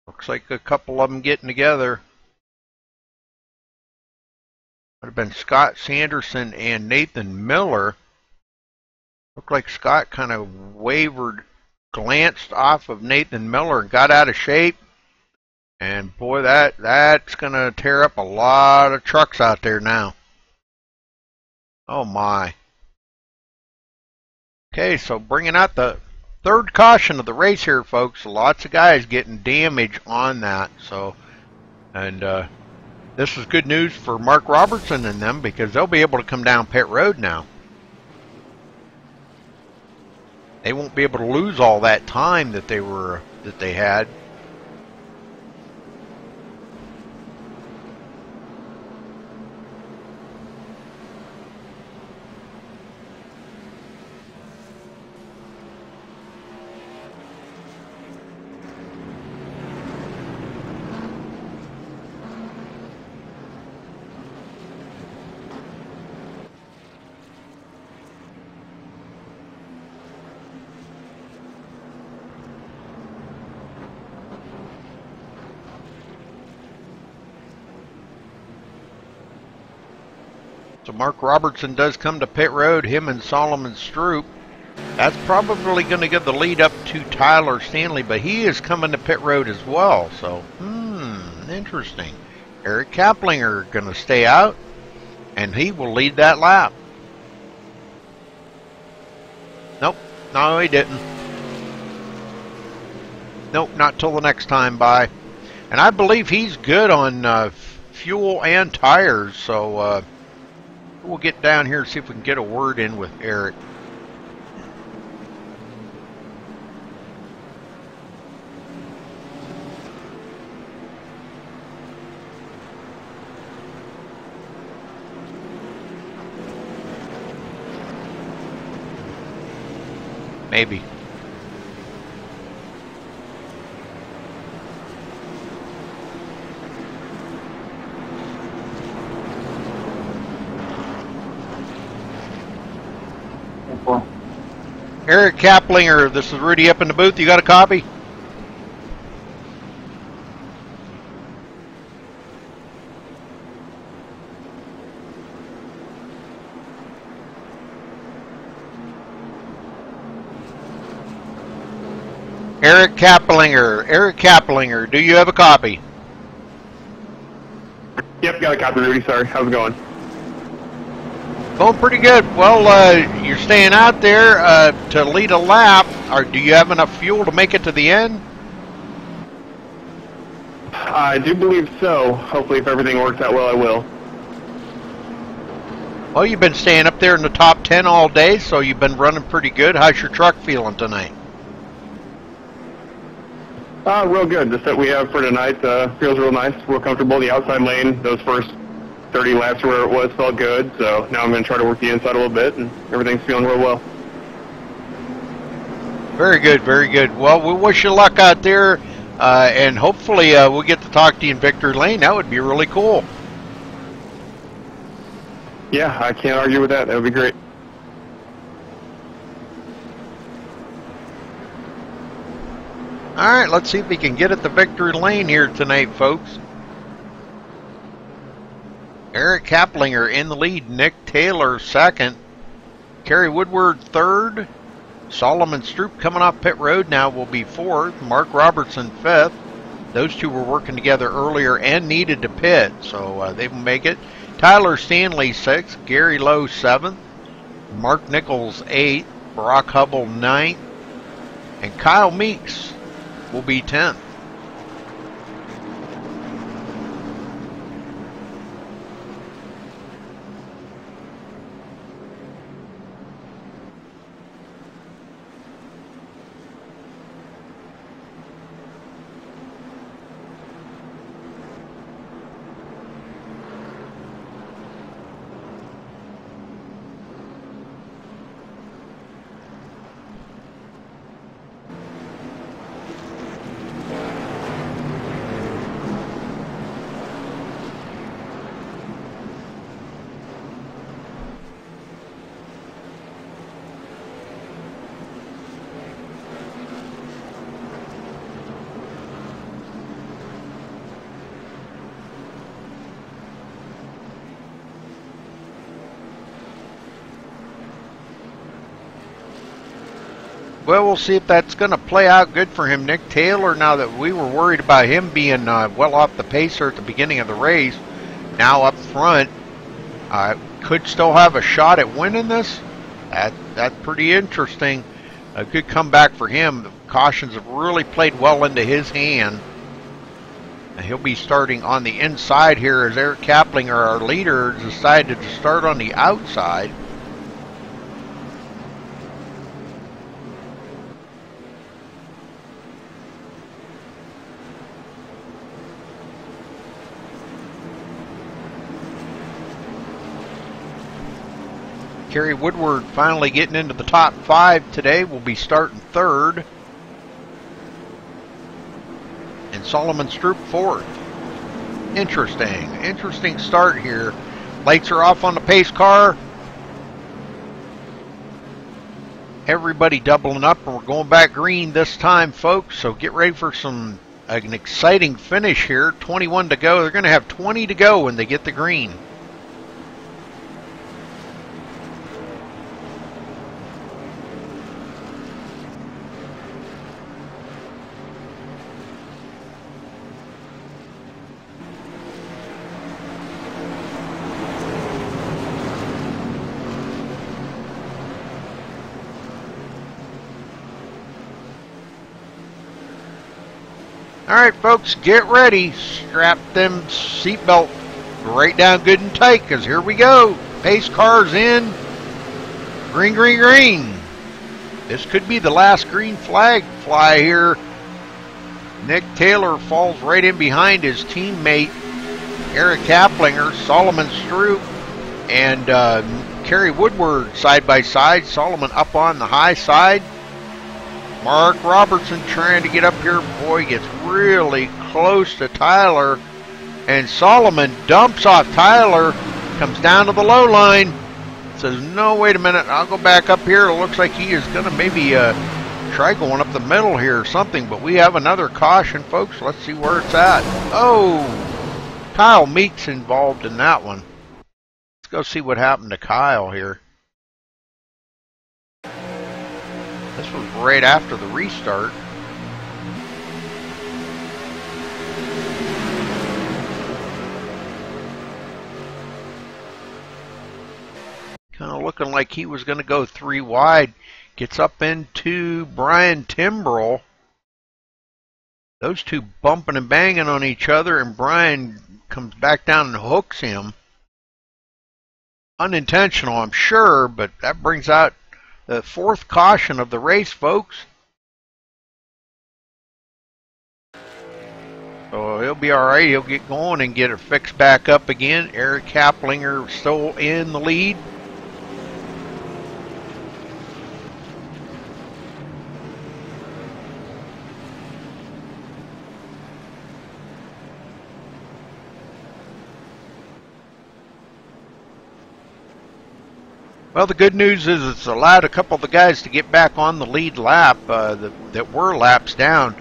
Looks like a couple of them getting together. Would have been Scott Sanderson and Nathan Miller. Looked like Scott kind of wavered, glanced off of Nathan Miller and got out of shape. And boy, that's going to tear up a lot of trucks out there now. Oh my. Okay, so bringing out the third caution of the race here, folks. Lots of guys getting damage on that. So, and this is good news for Mark Robertson and them, because they'll be able to come down pit road now. They won't be able to lose all that time that they had. So Mark Robertson does come to pit road, him and Solomon Stroop. That's probably going to give the lead up to Tyler Stanley, but he is coming to pit road as well. So, interesting. Eric Kaplinger going to stay out, and he will lead that lap. Nope, no he didn't. Nope, not till the next time by. And I believe he's good on fuel and tires, so we'll get down here and see if we can get a word in with Eric. Maybe. Eric Kaplinger, this is Rudy up in the booth. You got a copy? Eric Kaplinger, do you have a copy? Yep, got a copy, Rudy. Sorry, how's it going? Going pretty good. Well, you're staying out there to lead a lap. Or do you have enough fuel to make it to the end? I do believe so. Hopefully, if everything works out well, I will. Well, you've been staying up there in the top 10 all day, so you've been running pretty good. How's your truck feeling tonight? Real good. The set we have for tonight feels real nice, real comfortable. The outside lane, those first 30 laps where it was, felt good. So now I'm going to try to work the inside a little bit, and everything's feeling real well. Very good, very good. Well, we wish you luck out there, and hopefully we'll get to talk to you in victory lane. That would be really cool. Yeah, I can't argue with that. That would be great. All right, let's see if we can get at the victory lane here tonight, folks. Eric Kaplinger in the lead, Nick Taylor second, Kerry Woodward third, Solomon Stroop coming off pit road now will be fourth, Mark Robertson fifth. Those two were working together earlier and needed to pit, so they will make it. Tyler Stanley sixth, Gary Lowe seventh, Mark Nichols eighth, Brock Hubble ninth, and Kyle Meeks will be 10th. Well, we'll see if that's going to play out good for him. Nick Taylor, now that we were worried about him being well off the pacer at the beginning of the race, now up front, could still have a shot at winning this. That's pretty interesting. A good comeback for him. The cautions have really played well into his hand. And he'll be starting on the inside here as Eric Kaplinger, our leader, decided to start on the outside. Kerry Woodward finally getting into the top 5 today. Will be starting third. And Solomon Stroop fourth. Interesting start here. Lights are off on the pace car. Everybody doubling up, and we're going back green this time, folks. So get ready for an exciting finish here. 21 to go. They're going to have 20 to go when they get the green. All right, folks, get ready. Strap them seatbelt right down good and tight, because here we go. Pace cars in. Green, green, green. This could be the last green flag fly here. Nick Taylor falls right in behind his teammate, Eric Kaplinger, Solomon Stroop, and Kerry Woodward side by side. Solomon up on the high side. Mark Robertson trying to get up here. Boy, gets really close to Tyler. And Solomon dumps off Tyler. Comes down to the low line. Says, no, wait a minute. I'll go back up here. It looks like he is going to maybe try going up the middle here or something. But we have another caution, folks. Let's see where it's at. Oh, Kyle Meeks involved in that one. Let's go see what happened to Kyle here. This was right after the restart. Kind of looking like he was going to go 3 wide. Gets up into Brian Timbrell. Those two bumping and banging on each other, and Brian comes back down and hooks him. Unintentional, I'm sure, but that brings out the 4th caution of the race, folks. So he'll be all right. He'll get going and get it fixed back up again. Eric Kaplinger still in the lead. Well, the good news is it's allowed a couple of the guys to get back on the lead lap that were laps down.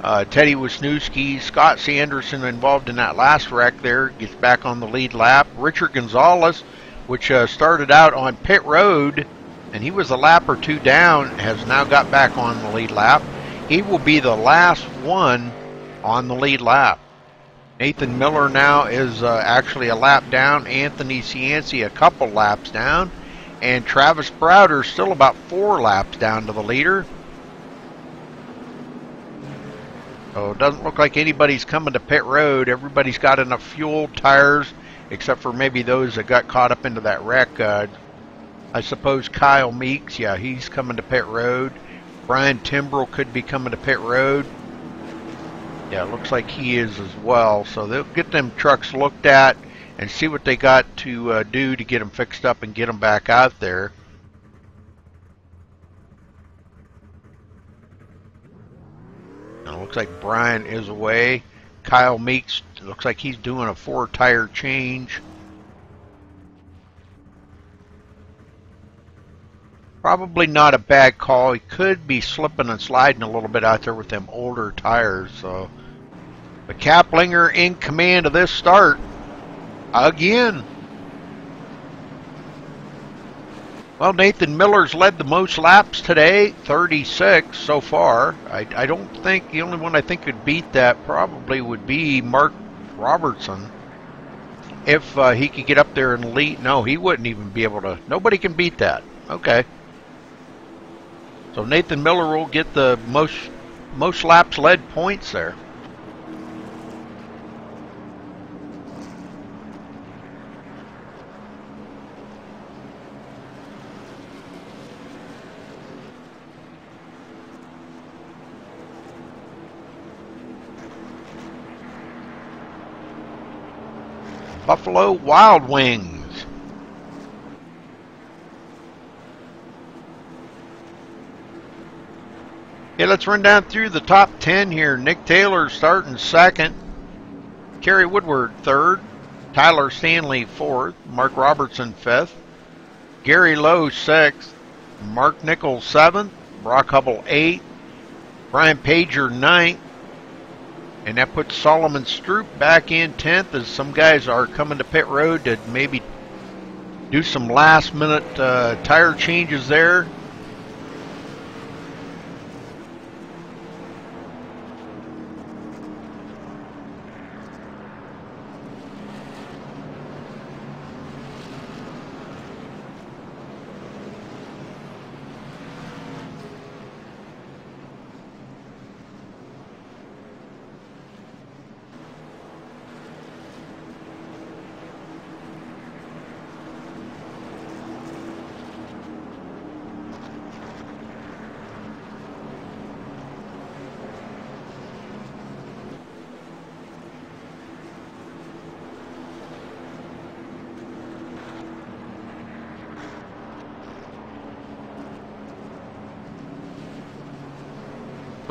Teddy Wisniewski, Scott Sanderson involved in that last wreck there, gets back on the lead lap. Richard Gonzalez, which started out on pit road, and he was a lap or 2 down, has now got back on the lead lap. He will be the last one on the lead lap. Nathan Miller now is actually a lap down. Anthony Cianci a couple laps down. And Travis Browder still about 4 laps down to the leader. So it doesn't look like anybody's coming to pit road. Everybody's got enough fuel, tires, except for maybe those that got caught up into that wreck. I suppose Kyle Meeks, yeah, he's coming to pit road. Brian Timbrell could be coming to pit road. Yeah, it looks like he is as well. So they'll get them trucks looked at and see what they got to do to get them fixed up and get them back out there. Now, it looks like Brian is away. Kyle Meeks, looks like he's doing a 4-tire change. Probably not a bad call. He could be slipping and sliding a little bit out there with them older tires. So, but Kaplinger in command of this start. Again. Well, Nathan Miller's led the most laps today, 36 so far. I don't think, the only one I think could beat that probably would be Mark Robertson. If he could get up there and lead. No, he wouldn't even be able to. Nobody can beat that. Okay. So Nathan Miller will get the most laps led points there. Buffalo Wild Wings. Okay, let's run down through the top 10 here. Nick Taylor starting 2nd. Kerry Woodward 3rd. Tyler Stanley 4th. Mark Robertson 5th. Gary Lowe 6th. Mark Nichols 7th. Brock Hubble 8th. Brian Pager 9th. And that puts Solomon Stroop back in 10th as some guys are coming to pit road to maybe do some last minute tire changes there.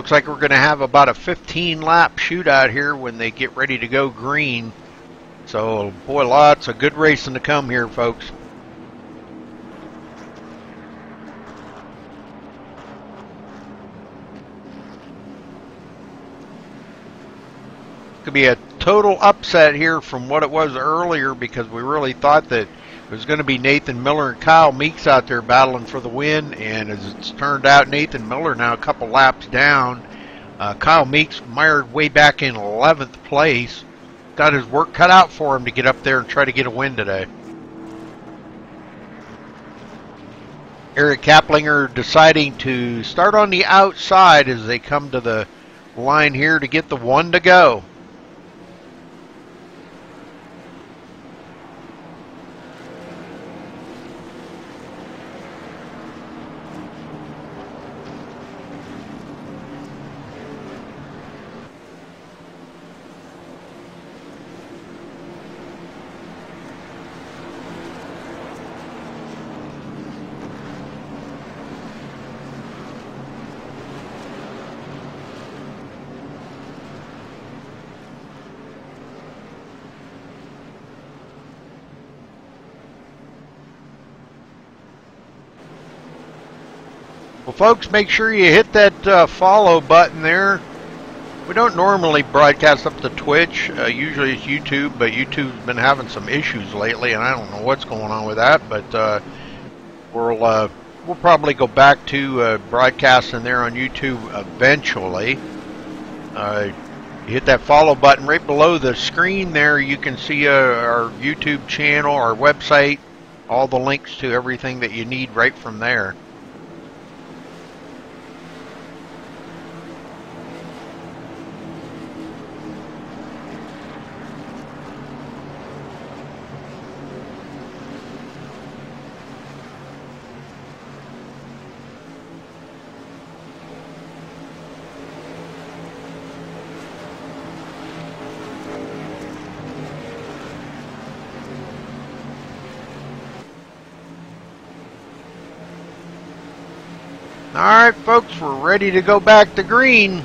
Looks like we're going to have about a 15-lap shootout here when they get ready to go green. So, boy, lots of good racing to come here, folks. Could be a total upset here from what it was earlier, because we really thought that it was going to be Nathan Miller and Kyle Meeks out there battling for the win, and as it's turned out, Nathan Miller now a couple laps down. Kyle Meeks mired way back in 11th place. Got his work cut out for him to get up there and try to get a win today. Eric Kaplinger deciding to start on the outside as they come to the line here to get the one to go. Well, folks, make sure you hit that follow button there. We don't normally broadcast up to Twitch. Usually it's YouTube, but YouTube's been having some issues lately, and I don't know what's going on with that. But we'll probably go back to broadcasting there on YouTube eventually. Hit that follow button right below the screen there. You can see our YouTube channel, our website, all the links to everything that you need right from there. Alright, folks, we're ready to go back to green.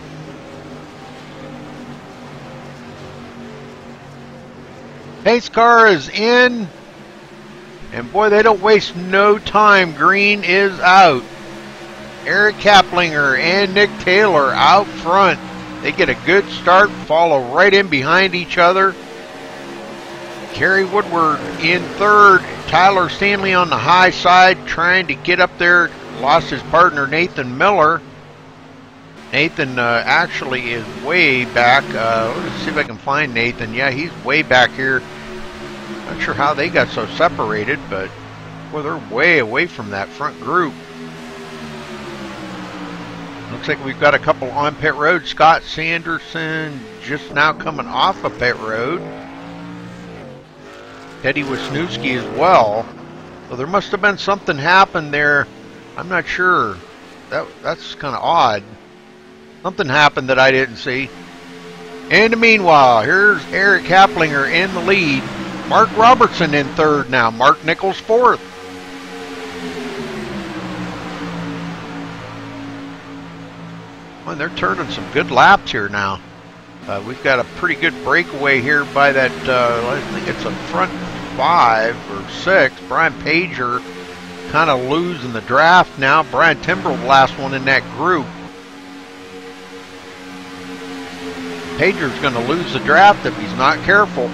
Pace car is in. And boy, they don't waste no time. Green is out. Eric Kaplinger and Nick Taylor out front. They get a good start, follow right in behind each other. Kerry Woodward in third. Tyler Stanley on the high side trying to get up there. Lost his partner, Nathan Miller. Nathan actually is way back. Let's see if I can find Nathan. Yeah, he's way back here. Not sure how they got so separated, but boy, they're way away from that front group. Looks like we've got a couple on pit road. Scott Sanderson just now coming off of pit road. Teddy Wisniewski as well. So there must have been something happened there. I'm not sure. That's kind of odd. Something happened that I didn't see. And meanwhile, here's Eric Kaplinger in the lead. Mark Robertson in third now. Mark Nichols fourth. Well, they're turning some good laps here now. We've got a pretty good breakaway here by that, I think it's a front 5 or 6. Brian Pager kind of losing the draft now. Brian Timbrell, the last one in that group. Pager's going to lose the draft if he's not careful.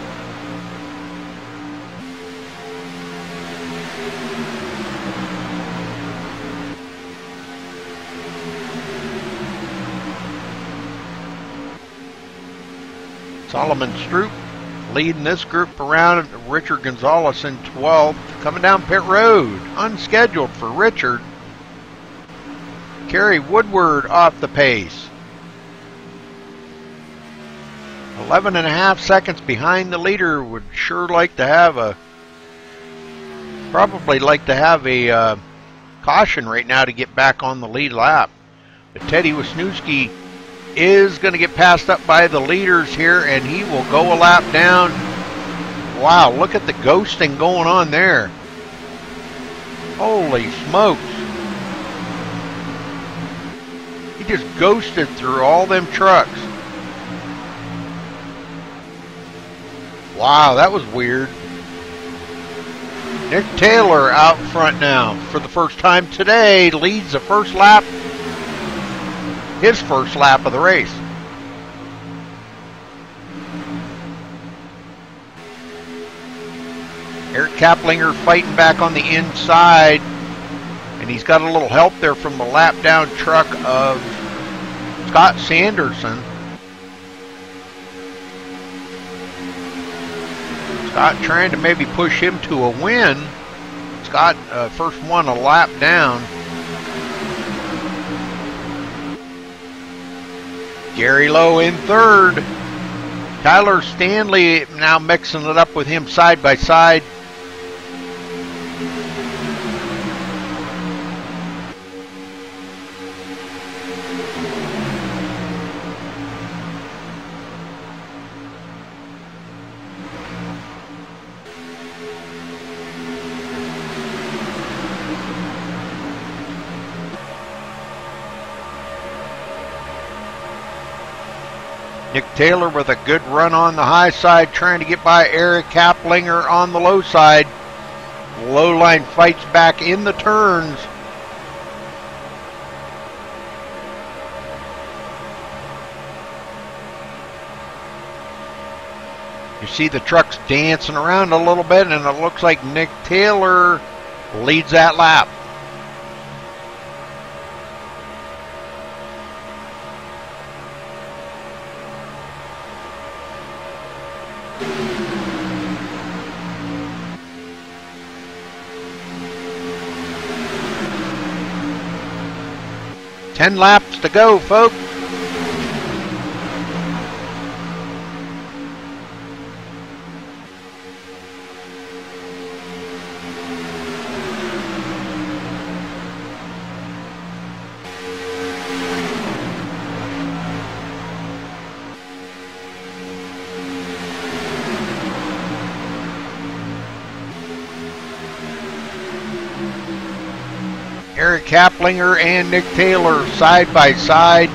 Solomon Stroop leading this group around. Richard Gonzalez in 12th. Coming down pit road, unscheduled for Richard. Kerry Woodward off the pace. 11.5 seconds behind the leader. Would sure like to have a, probably like to have a caution right now to get back on the lead lap. But Teddy Wisniewski is going to get passed up by the leaders here, and he will go a lap down. Wow, look at the ghosting going on there. Holy smokes. He just ghosted through all them trucks. Wow, that was weird. Nick Taylor out front now for the first time today, leads the first lap, his first lap of the race. Eric Kaplinger fighting back on the inside, and he's got a little help there from the lap down truck of Scott Sanderson. Scott trying to maybe push him to a win. Scott first one a lap down. Gary Lowe in third. Tyler Stanley now mixing it up with him side by side. Nick Taylor with a good run on the high side, trying to get by Eric Kaplinger on the low side. Low line fights back in the turns. You see the trucks dancing around a little bit, and it looks like Nick Taylor leads that lap. Ten laps to go, folks. Eric Kaplinger and Nick Taylor side by side,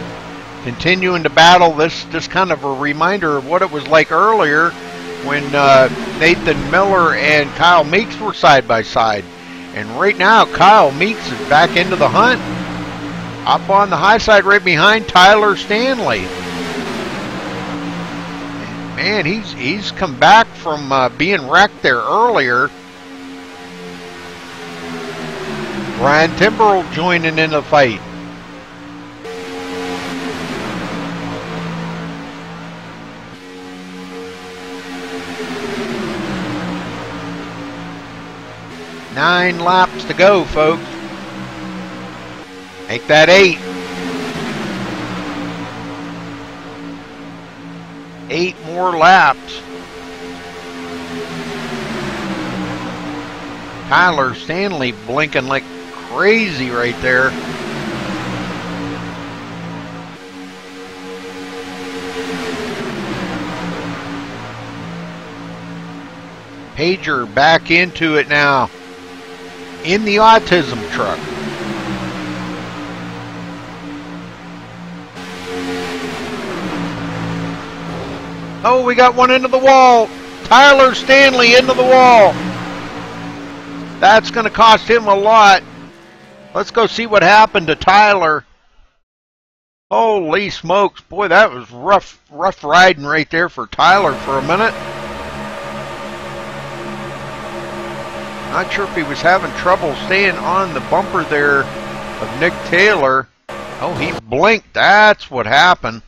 continuing to battle. This just kind of a reminder of what it was like earlier when Nathan Miller and Kyle Meeks were side by side. And right now, Kyle Meeks is back into the hunt, up on the high side right behind Tyler Stanley. Man, he's come back from being wrecked there earlier. Brian Timberell joining in the fight. Nine laps to go, folks. Make that 8. 8 more laps. Tyler Stanley blinking like crazy right there. Pager back into it now in the autism truck. Oh, we got one into the wall. Tyler Stanley into the wall. That's going to cost him a lot. Let's go see what happened to Tyler. Holy smokes. Boy, that was rough riding right there for Tyler for a minute. Not sure if he was having trouble staying on the bumper there of Nick Taylor. Oh, he blinked. That's what happened.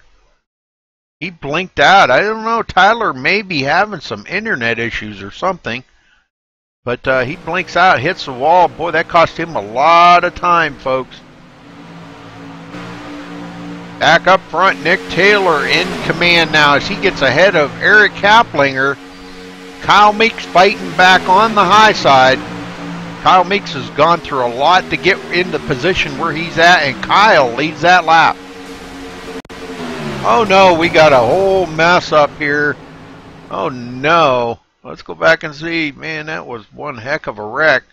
He blinked out. I don't know. Tyler may be having some internet issues or something. But he blinks out, hits the wall. Boy, that cost him a lot of time, folks. Back up front, Nick Taylor in command now as he gets ahead of Eric Kaplinger. Kyle Meeks fighting back on the high side. Kyle Meeks has gone through a lot to get in the position where he's at, and Kyle leads that lap. Oh no, we got a whole mess up here. Oh no. Let's go back and see. Man, that was one heck of a wreck.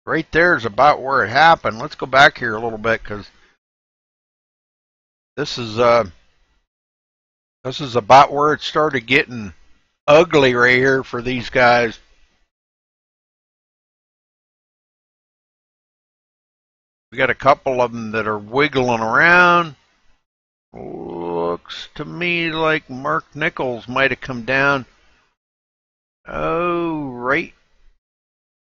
Right there is about where it happened. Let's go back here a little bit because this is about where it started getting ugly right here for these guys. We got a couple of them that are wiggling around. Looks to me like Mark Nichols might have come down. Oh, right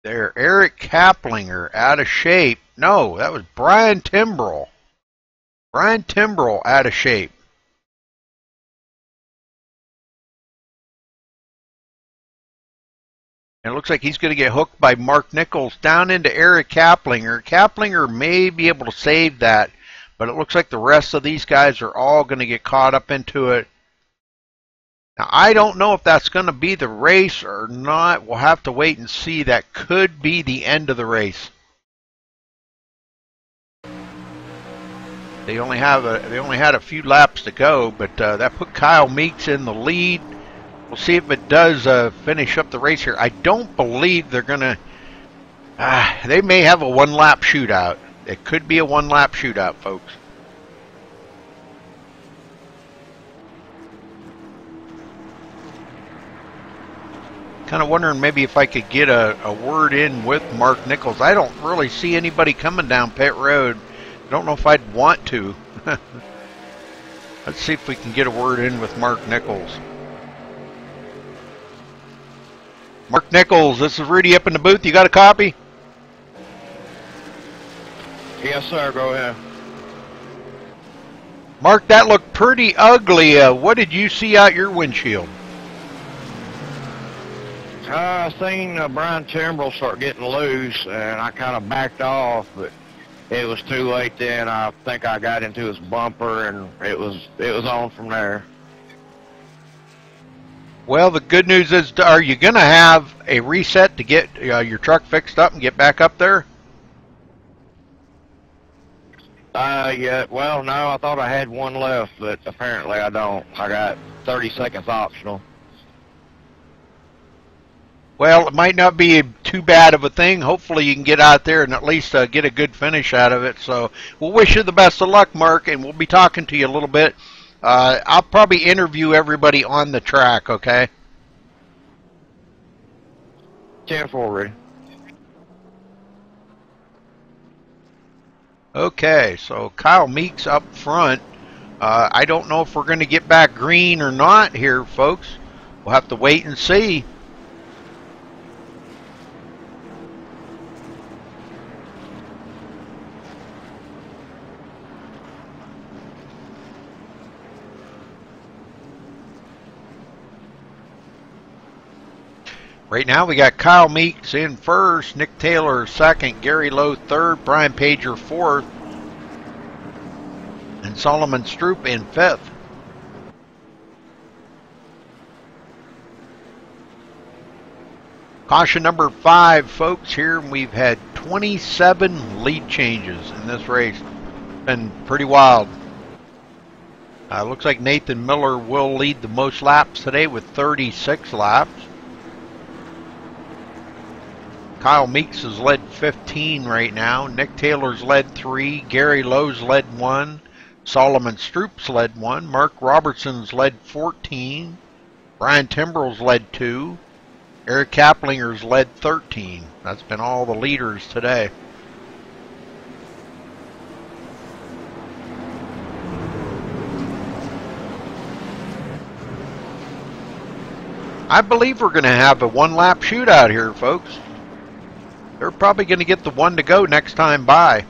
there. Eric Kaplinger out of shape. No, that was Brian Timbrell. Brian Timbrell out of shape. And it looks like he's going to get hooked by Mark Nichols down into Eric Kaplinger. Kaplinger may be able to save that, but it looks like the rest of these guys are all going to get caught up into it. Now, I don't know if that's going to be the race or not. We'll have to wait and see. That could be the end of the race. They only had a few laps to go, but that put Kyle Meeks in the lead. We'll see if it does finish up the race here. I don't believe they're going to... they may have a one-lap shootout. It could be a one-lap shootout, folks. Kind of wondering maybe if I could get a word in with Mark Nichols. I don't really see anybody coming down pit road. I don't know if I'd want to. Let's see if we can get a word in with Mark Nichols. Mark Nichols, this is Rudy up in the booth. You got a copy? Yes, sir. Go ahead. Mark, that looked pretty ugly. What did you see out your windshield? I seen Brian Timbrell start getting loose, and I kind of backed off, but it was too late then. I think I got into his bumper, and it was on from there. Well, the good news is, are you going to have a reset to get your truck fixed up and get back up there? Yeah, well, no, I thought I had one left, but apparently I don't. I got 30 seconds optional. Well, it might not be too bad of a thing. Hopefully you can get out there and at least get a good finish out of it. So we'll wish you the best of luck, Mark, and we'll be talking to you a little bit. I'll probably interview everybody on the track, okay? 10-4, ready. Okay, so Kyle Meeks up front. I don't know if we're going to get back green or not here, folks. We'll have to wait and see. Right now we got Kyle Meeks in first, Nick Taylor second, Gary Lowe third, Brian Pager fourth, and Solomon Stroop in fifth. Caution number 5, folks. Here we've had 27 lead changes in this race. Been pretty wild. Looks like Nathan Miller will lead the most laps today with 36 laps. Kyle Meeks has led 15 right now. Nick Taylor's led 3. Gary Lowe's led 1. Solomon Stroop's led 1. Mark Robertson's led 14. Brian Timbrell's led 2. Eric Kaplinger's led 13. That's been all the leaders today. I believe we're going to have a one-lap shootout here, folks. They're probably going to get the one to go next time by.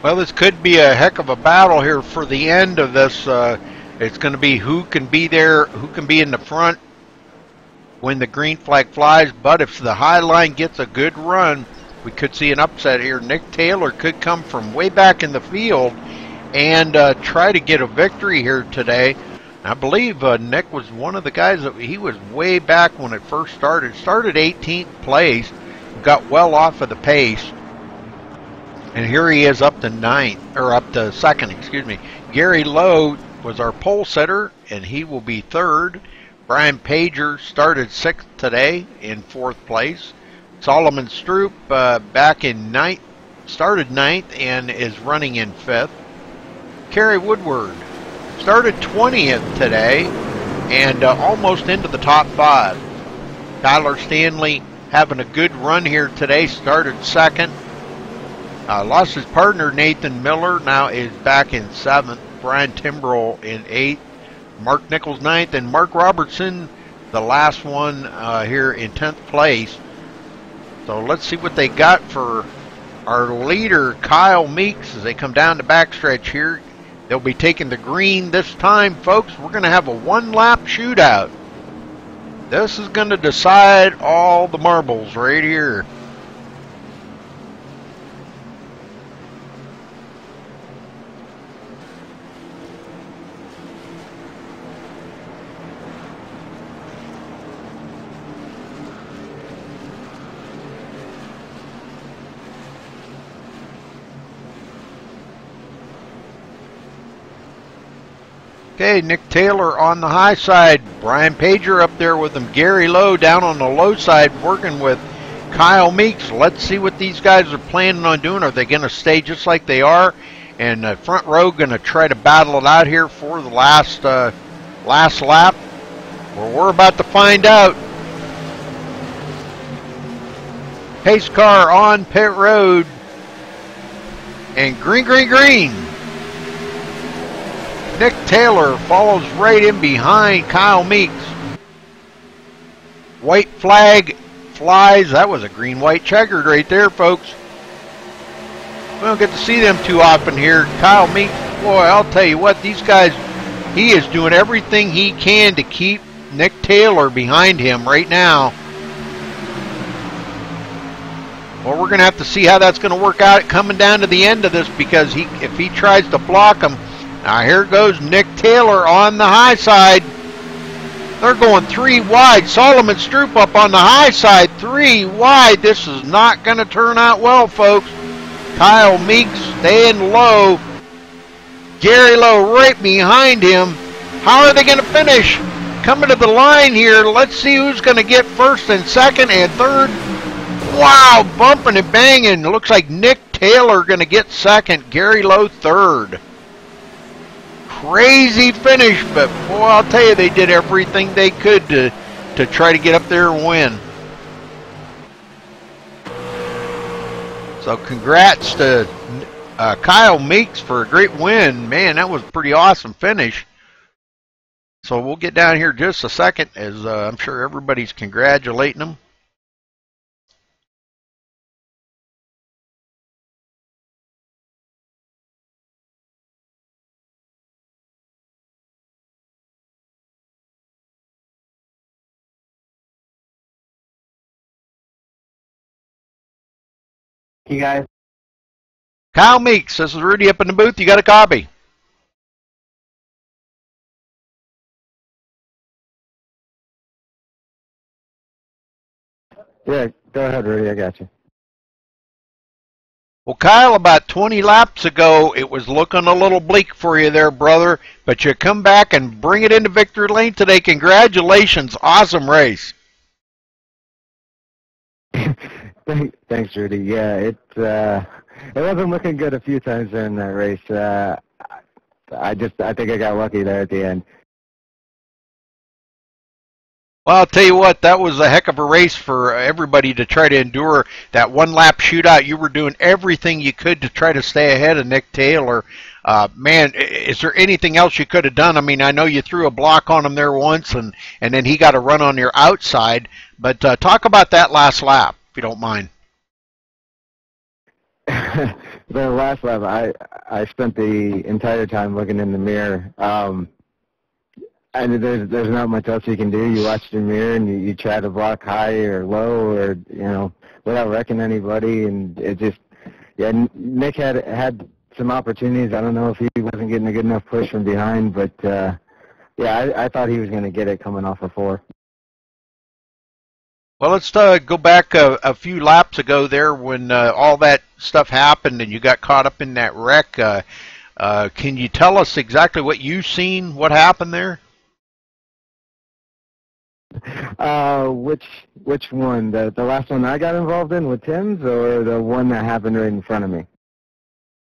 Well, this could be a heck of a battle here for the end of this. It's going to be who can be there, who can be in the front when the green flag flies. But if the high line gets a good run, we could see an upset here. Nick Taylor could come from way back in the field and try to get a victory here today. I believe Nick was one of the guys that he was way back when it first started. Started 18th place, got well off of the pace, and here he is up to up to second, excuse me. Gary Lowe was our pole setter, and he will be third. Brian Pager started 6th today in 4th place. Solomon Stroop back in 9th, started 9th and is running in 5th. Kerry Woodward started 20th today and almost into the top 5. Tyler Stanley having a good run here today, started 2nd. Lost his partner Nathan Miller, now is back in 7th. Brian Timbrell in 8th. Mark Nichols 9th, and Mark Robertson, the last one here in 10th place. So let's see what they got for our leader, Kyle Meeks, as they come down the backstretch here. They'll be taking the green this time, folks. We're going to have a one-lap shootout. This is going to decide all the marbles right here. Okay, Nick Taylor on the high side. Brian Pager up there with him. Gary Lowe down on the low side working with Kyle Meeks. Let's see what these guys are planning on doing. Are they going to stay just like they are? And the front row going to try to battle it out here for the last lap? Well, we're about to find out. Pace car on pit road. And green, green, green. Nick Taylor follows right in behind Kyle Meeks. White flag flies. That was a green-white checkered right there, folks. We don't get to see them too often here. Kyle Meeks, boy, I'll tell you what, these guys, he is doing everything he can to keep Nick Taylor behind him right now. Well, we're going to have to see how that's going to work out coming down to the end of this, because if he tries to block him. Now here goes Nick Taylor on the high side. They're going 3 wide. Solomon Stroop up on the high side, 3 wide. This is not going to turn out well, folks. Kyle Meeks staying low. Gary Lowe right behind him. How are they going to finish? Coming to the line here. Let's see who's going to get first and second and third. Wow, bumping and banging. Looks like Nick Taylor going to get second. Gary Lowe third. Crazy finish, but boy, I'll tell you, they did everything they could to try to get up there and win. So congrats to Kyle Meeks for a great win. Man, that was a pretty awesome finish. So we'll get down here just a second, as I'm sure everybody's congratulating them. You guys. Kyle Meeks, this is Rudy up in the booth. You got a copy? Yeah, go ahead, Rudy. I got you. Well, Kyle, about 20 laps ago, it was looking a little bleak for you there, brother. But you come back and bring it into victory lane today. Congratulations. Awesome race. Thanks, Rudy. Yeah, it wasn't looking good a few times during that race. I think I got lucky there at the end. Well, I'll tell you what, that was a heck of a race for everybody to try to endure that one-lap shootout. You were doing everything you could to try to stay ahead of Nick Taylor. Man, is there anything else you could have done? I mean, I know you threw a block on him there once, and then he got a run on your outside. But talk about that last lap, if you don't mind. The last lap, I spent the entire time looking in the mirror. And there's not much else you can do. You watch the mirror and you try to block high or low, or without wrecking anybody. And it just, yeah. Nick had some opportunities. I don't know if he wasn't getting a good enough push from behind, but yeah, I thought he was going to get it coming off of 4. Well, let's go back a few laps ago there when all that stuff happened and you got caught up in that wreck. Can you tell us exactly what you've seen, what happened there? Which one? The last one I got involved in with Tim's, or the one that happened right in front of me?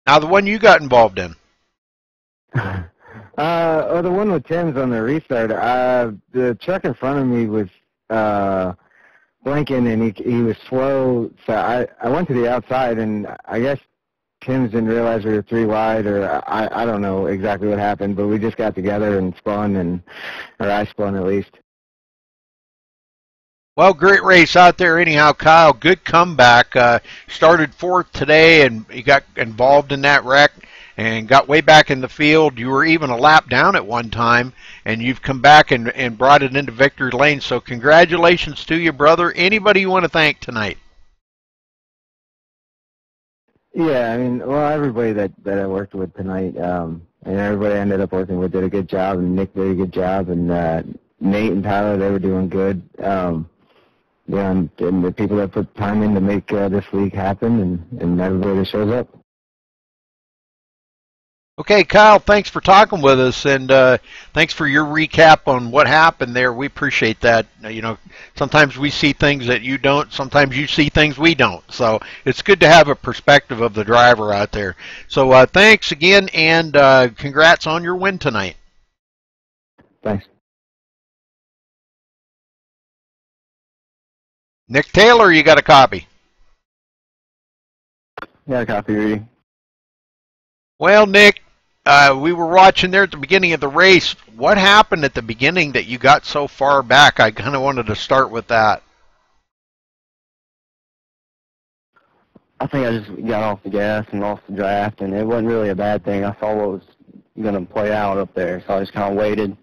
Now, the one you got involved in. The one with Tim's on the restart. The truck in front of me was blinking, and he was slow. So I went to the outside, and I guess Tim's didn't realize we were 3 wide, or I don't know exactly what happened, but we just got together and spun, or I spun at least. Well, great race out there anyhow, Kyle. Good comeback. Started 4th today, and you got involved in that wreck and got way back in the field. You were even a lap down at one time, and you've come back and brought it into victory lane. So congratulations to you, brother. Anybody you want to thank tonight? Yeah, I mean, well, everybody that I worked with tonight, and everybody I ended up working with did a good job, and Nick did a good job, and Nate and Tyler, they were doing good. Yeah, and the people that put time in to make this league happen, and everybody that shows up. Okay, Kyle, thanks for talking with us, and thanks for your recap on what happened there. We appreciate that. Sometimes we see things that you don't. Sometimes you see things we don't. So it's good to have a perspective of the driver out there. So thanks again, and congrats on your win tonight. Thanks. Nick Taylor, you got a copy? Yeah, a copy, Rudy. Well, Nick, we were watching there at the beginning of the race. What happened at the beginning that you got so far back? I kind of wanted to start with that. I think I just got off the gas and lost the draft, and it wasn't really a bad thing. I saw what was going to play out up there, so I just kind of waited.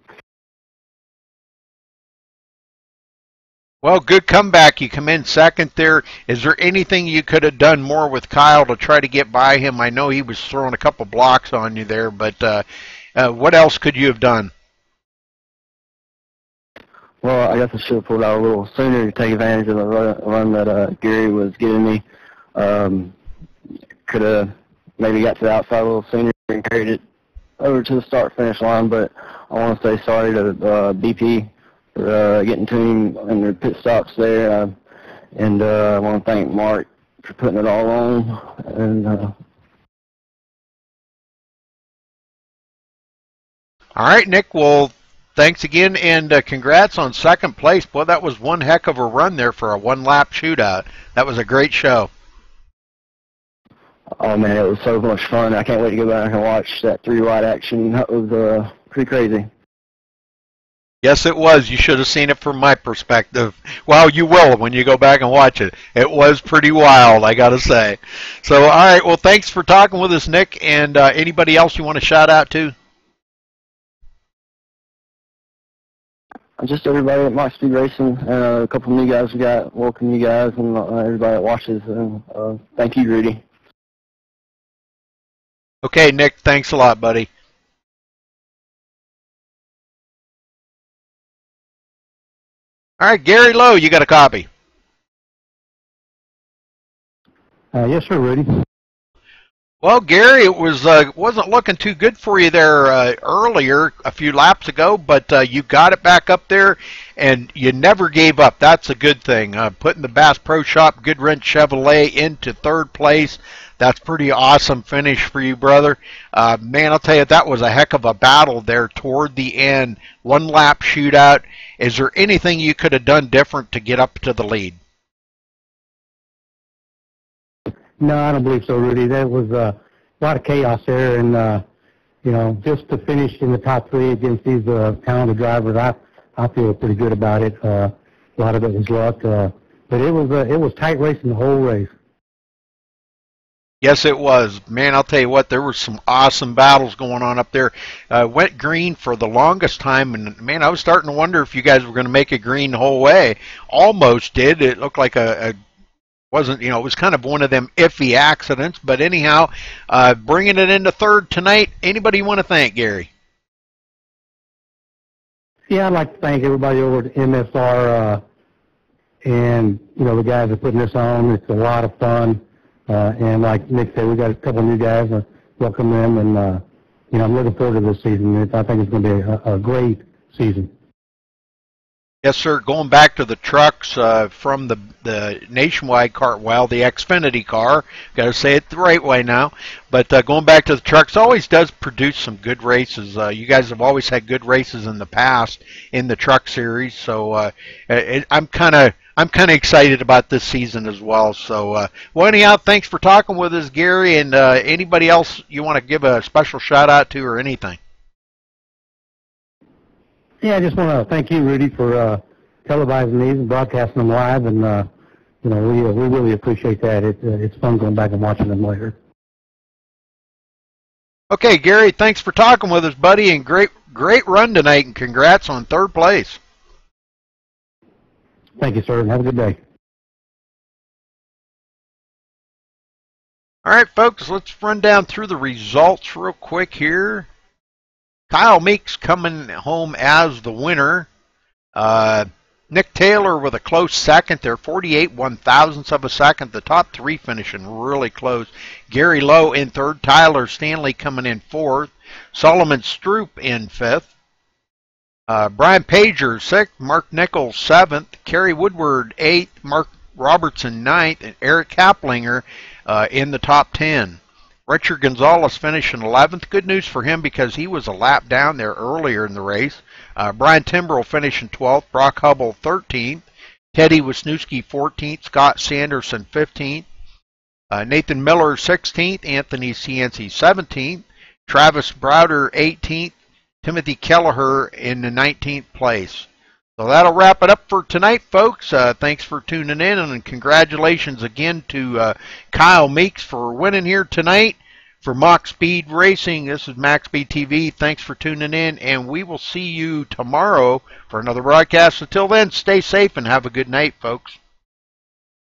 Well, good comeback. You come in 2nd there. Is there anything you could have done more with Kyle to try to get by him? I know he was throwing a couple blocks on you there, but what else could you have done? Well, I guess I should have pulled out a little sooner to take advantage of the run that Gary was giving me. Could have maybe got to the outside a little sooner and carried it over to the start-finish line, but I want to say sorry to BP for getting to him in the pit stops there, and I want to thank Mark for putting it all on. And all right, Nick. Well, thanks again, and congrats on 2nd place. Boy, that was one heck of a run there for a 1-lap shootout. That was a great show. Oh man, it was so much fun. I can't wait to go back and watch that 3-wide action. That was pretty crazy. Yes, it was. You should have seen it from my perspective. Well, you will when you go back and watch it. It was pretty wild, I got to say. So, all right, well, thanks for talking with us, Nick. And anybody else you want to shout out to? Just everybody at MaxSpeed Racing, and a couple of new guys we got. Welcome you guys and everybody that watches. And thank you, Rudy. Okay, Nick, thanks a lot, buddy. All right, Gary Lowe, you got a copy? Yes, sir, Rudy. Well, Gary, it wasn't looking too good for you there earlier, a few laps ago, but you got it back up there, and you never gave up. That's a good thing. Putting the Bass Pro Shop Goodwrench Chevrolet into 3rd place, that's pretty awesome finish for you, brother. Man, I'll tell you, that was a heck of a battle there toward the end. 1-lap shootout. Is there anything you could have done different to get up to the lead? No, I don't believe so, Rudy. There was a lot of chaos there, and just to finish in the top 3 against these talented drivers, I feel pretty good about it. A lot of it was luck, but it was tight racing the whole race. Yes, it was. Man, I'll tell you what, there were some awesome battles going on up there. Went green for the longest time, and man, I was starting to wonder if you guys were going to make it green the whole way. Almost did. It looked like wasn't, it was kind of one of them iffy accidents. But anyhow, bringing it into third tonight, anybody you want to thank, Gary? Yeah, I'd like to thank everybody over at MSR and, the guys that are putting this on. It's a lot of fun. And like Nick said, we got a couple of new guys. Welcome them, and I'm looking forward to this season. I think it's going to be a great season. Yes, sir. Going back to the trucks from the Nationwide car, well, the Xfinity car, got to say it the right way now. But going back to the trucks, always does produce some good races. You guys have always had good races in the past in the truck series, so I'm kind of excited about this season as well. So, well, anyhow, thanks for talking with us, Gary, and anybody else you want to give a special shout out to or anything? Yeah, I just want to thank you, Rudy, for televising these and broadcasting them live, and we really appreciate that. It's fun going back and watching them later. Okay, Gary, thanks for talking with us, buddy, and great run tonight, and congrats on third place. Thank you, sir, and have a good day. All right, folks, let's run down through the results real quick here. Kyle Meeks coming home as the winner. Nick Taylor with a close second there, 48/1000ths of a second. The top three finishing really close. Gary Lowe in third. Tyler Stanley coming in fourth. Solomon Stroop in fifth. Brian Pager sixth. Mark Nichols seventh. Kerry Woodward eighth. Mark Robertson ninth. And Eric Kaplinger in the top 10. Richard Gonzalez finishing 11th. Good news for him because he was a lap down there earlier in the race. Brian Timbrell finishing 12th. Brock Hubble 13th. Teddy Wisniewski 14th. Scott Sanderson 15th. Nathan Miller 16th. Anthony Cianci 17th. Travis Browder 18th. Timothy Kelleher in the 19th place. So that'll wrap it up for tonight, folks. Thanks for tuning in, and congratulations again to Kyle Meeks for winning here tonight. For Mach Speed Racing, this is MaxSpeedTV. Thanks for tuning in, and we will see you tomorrow for another broadcast. Until then, stay safe and have a good night, folks.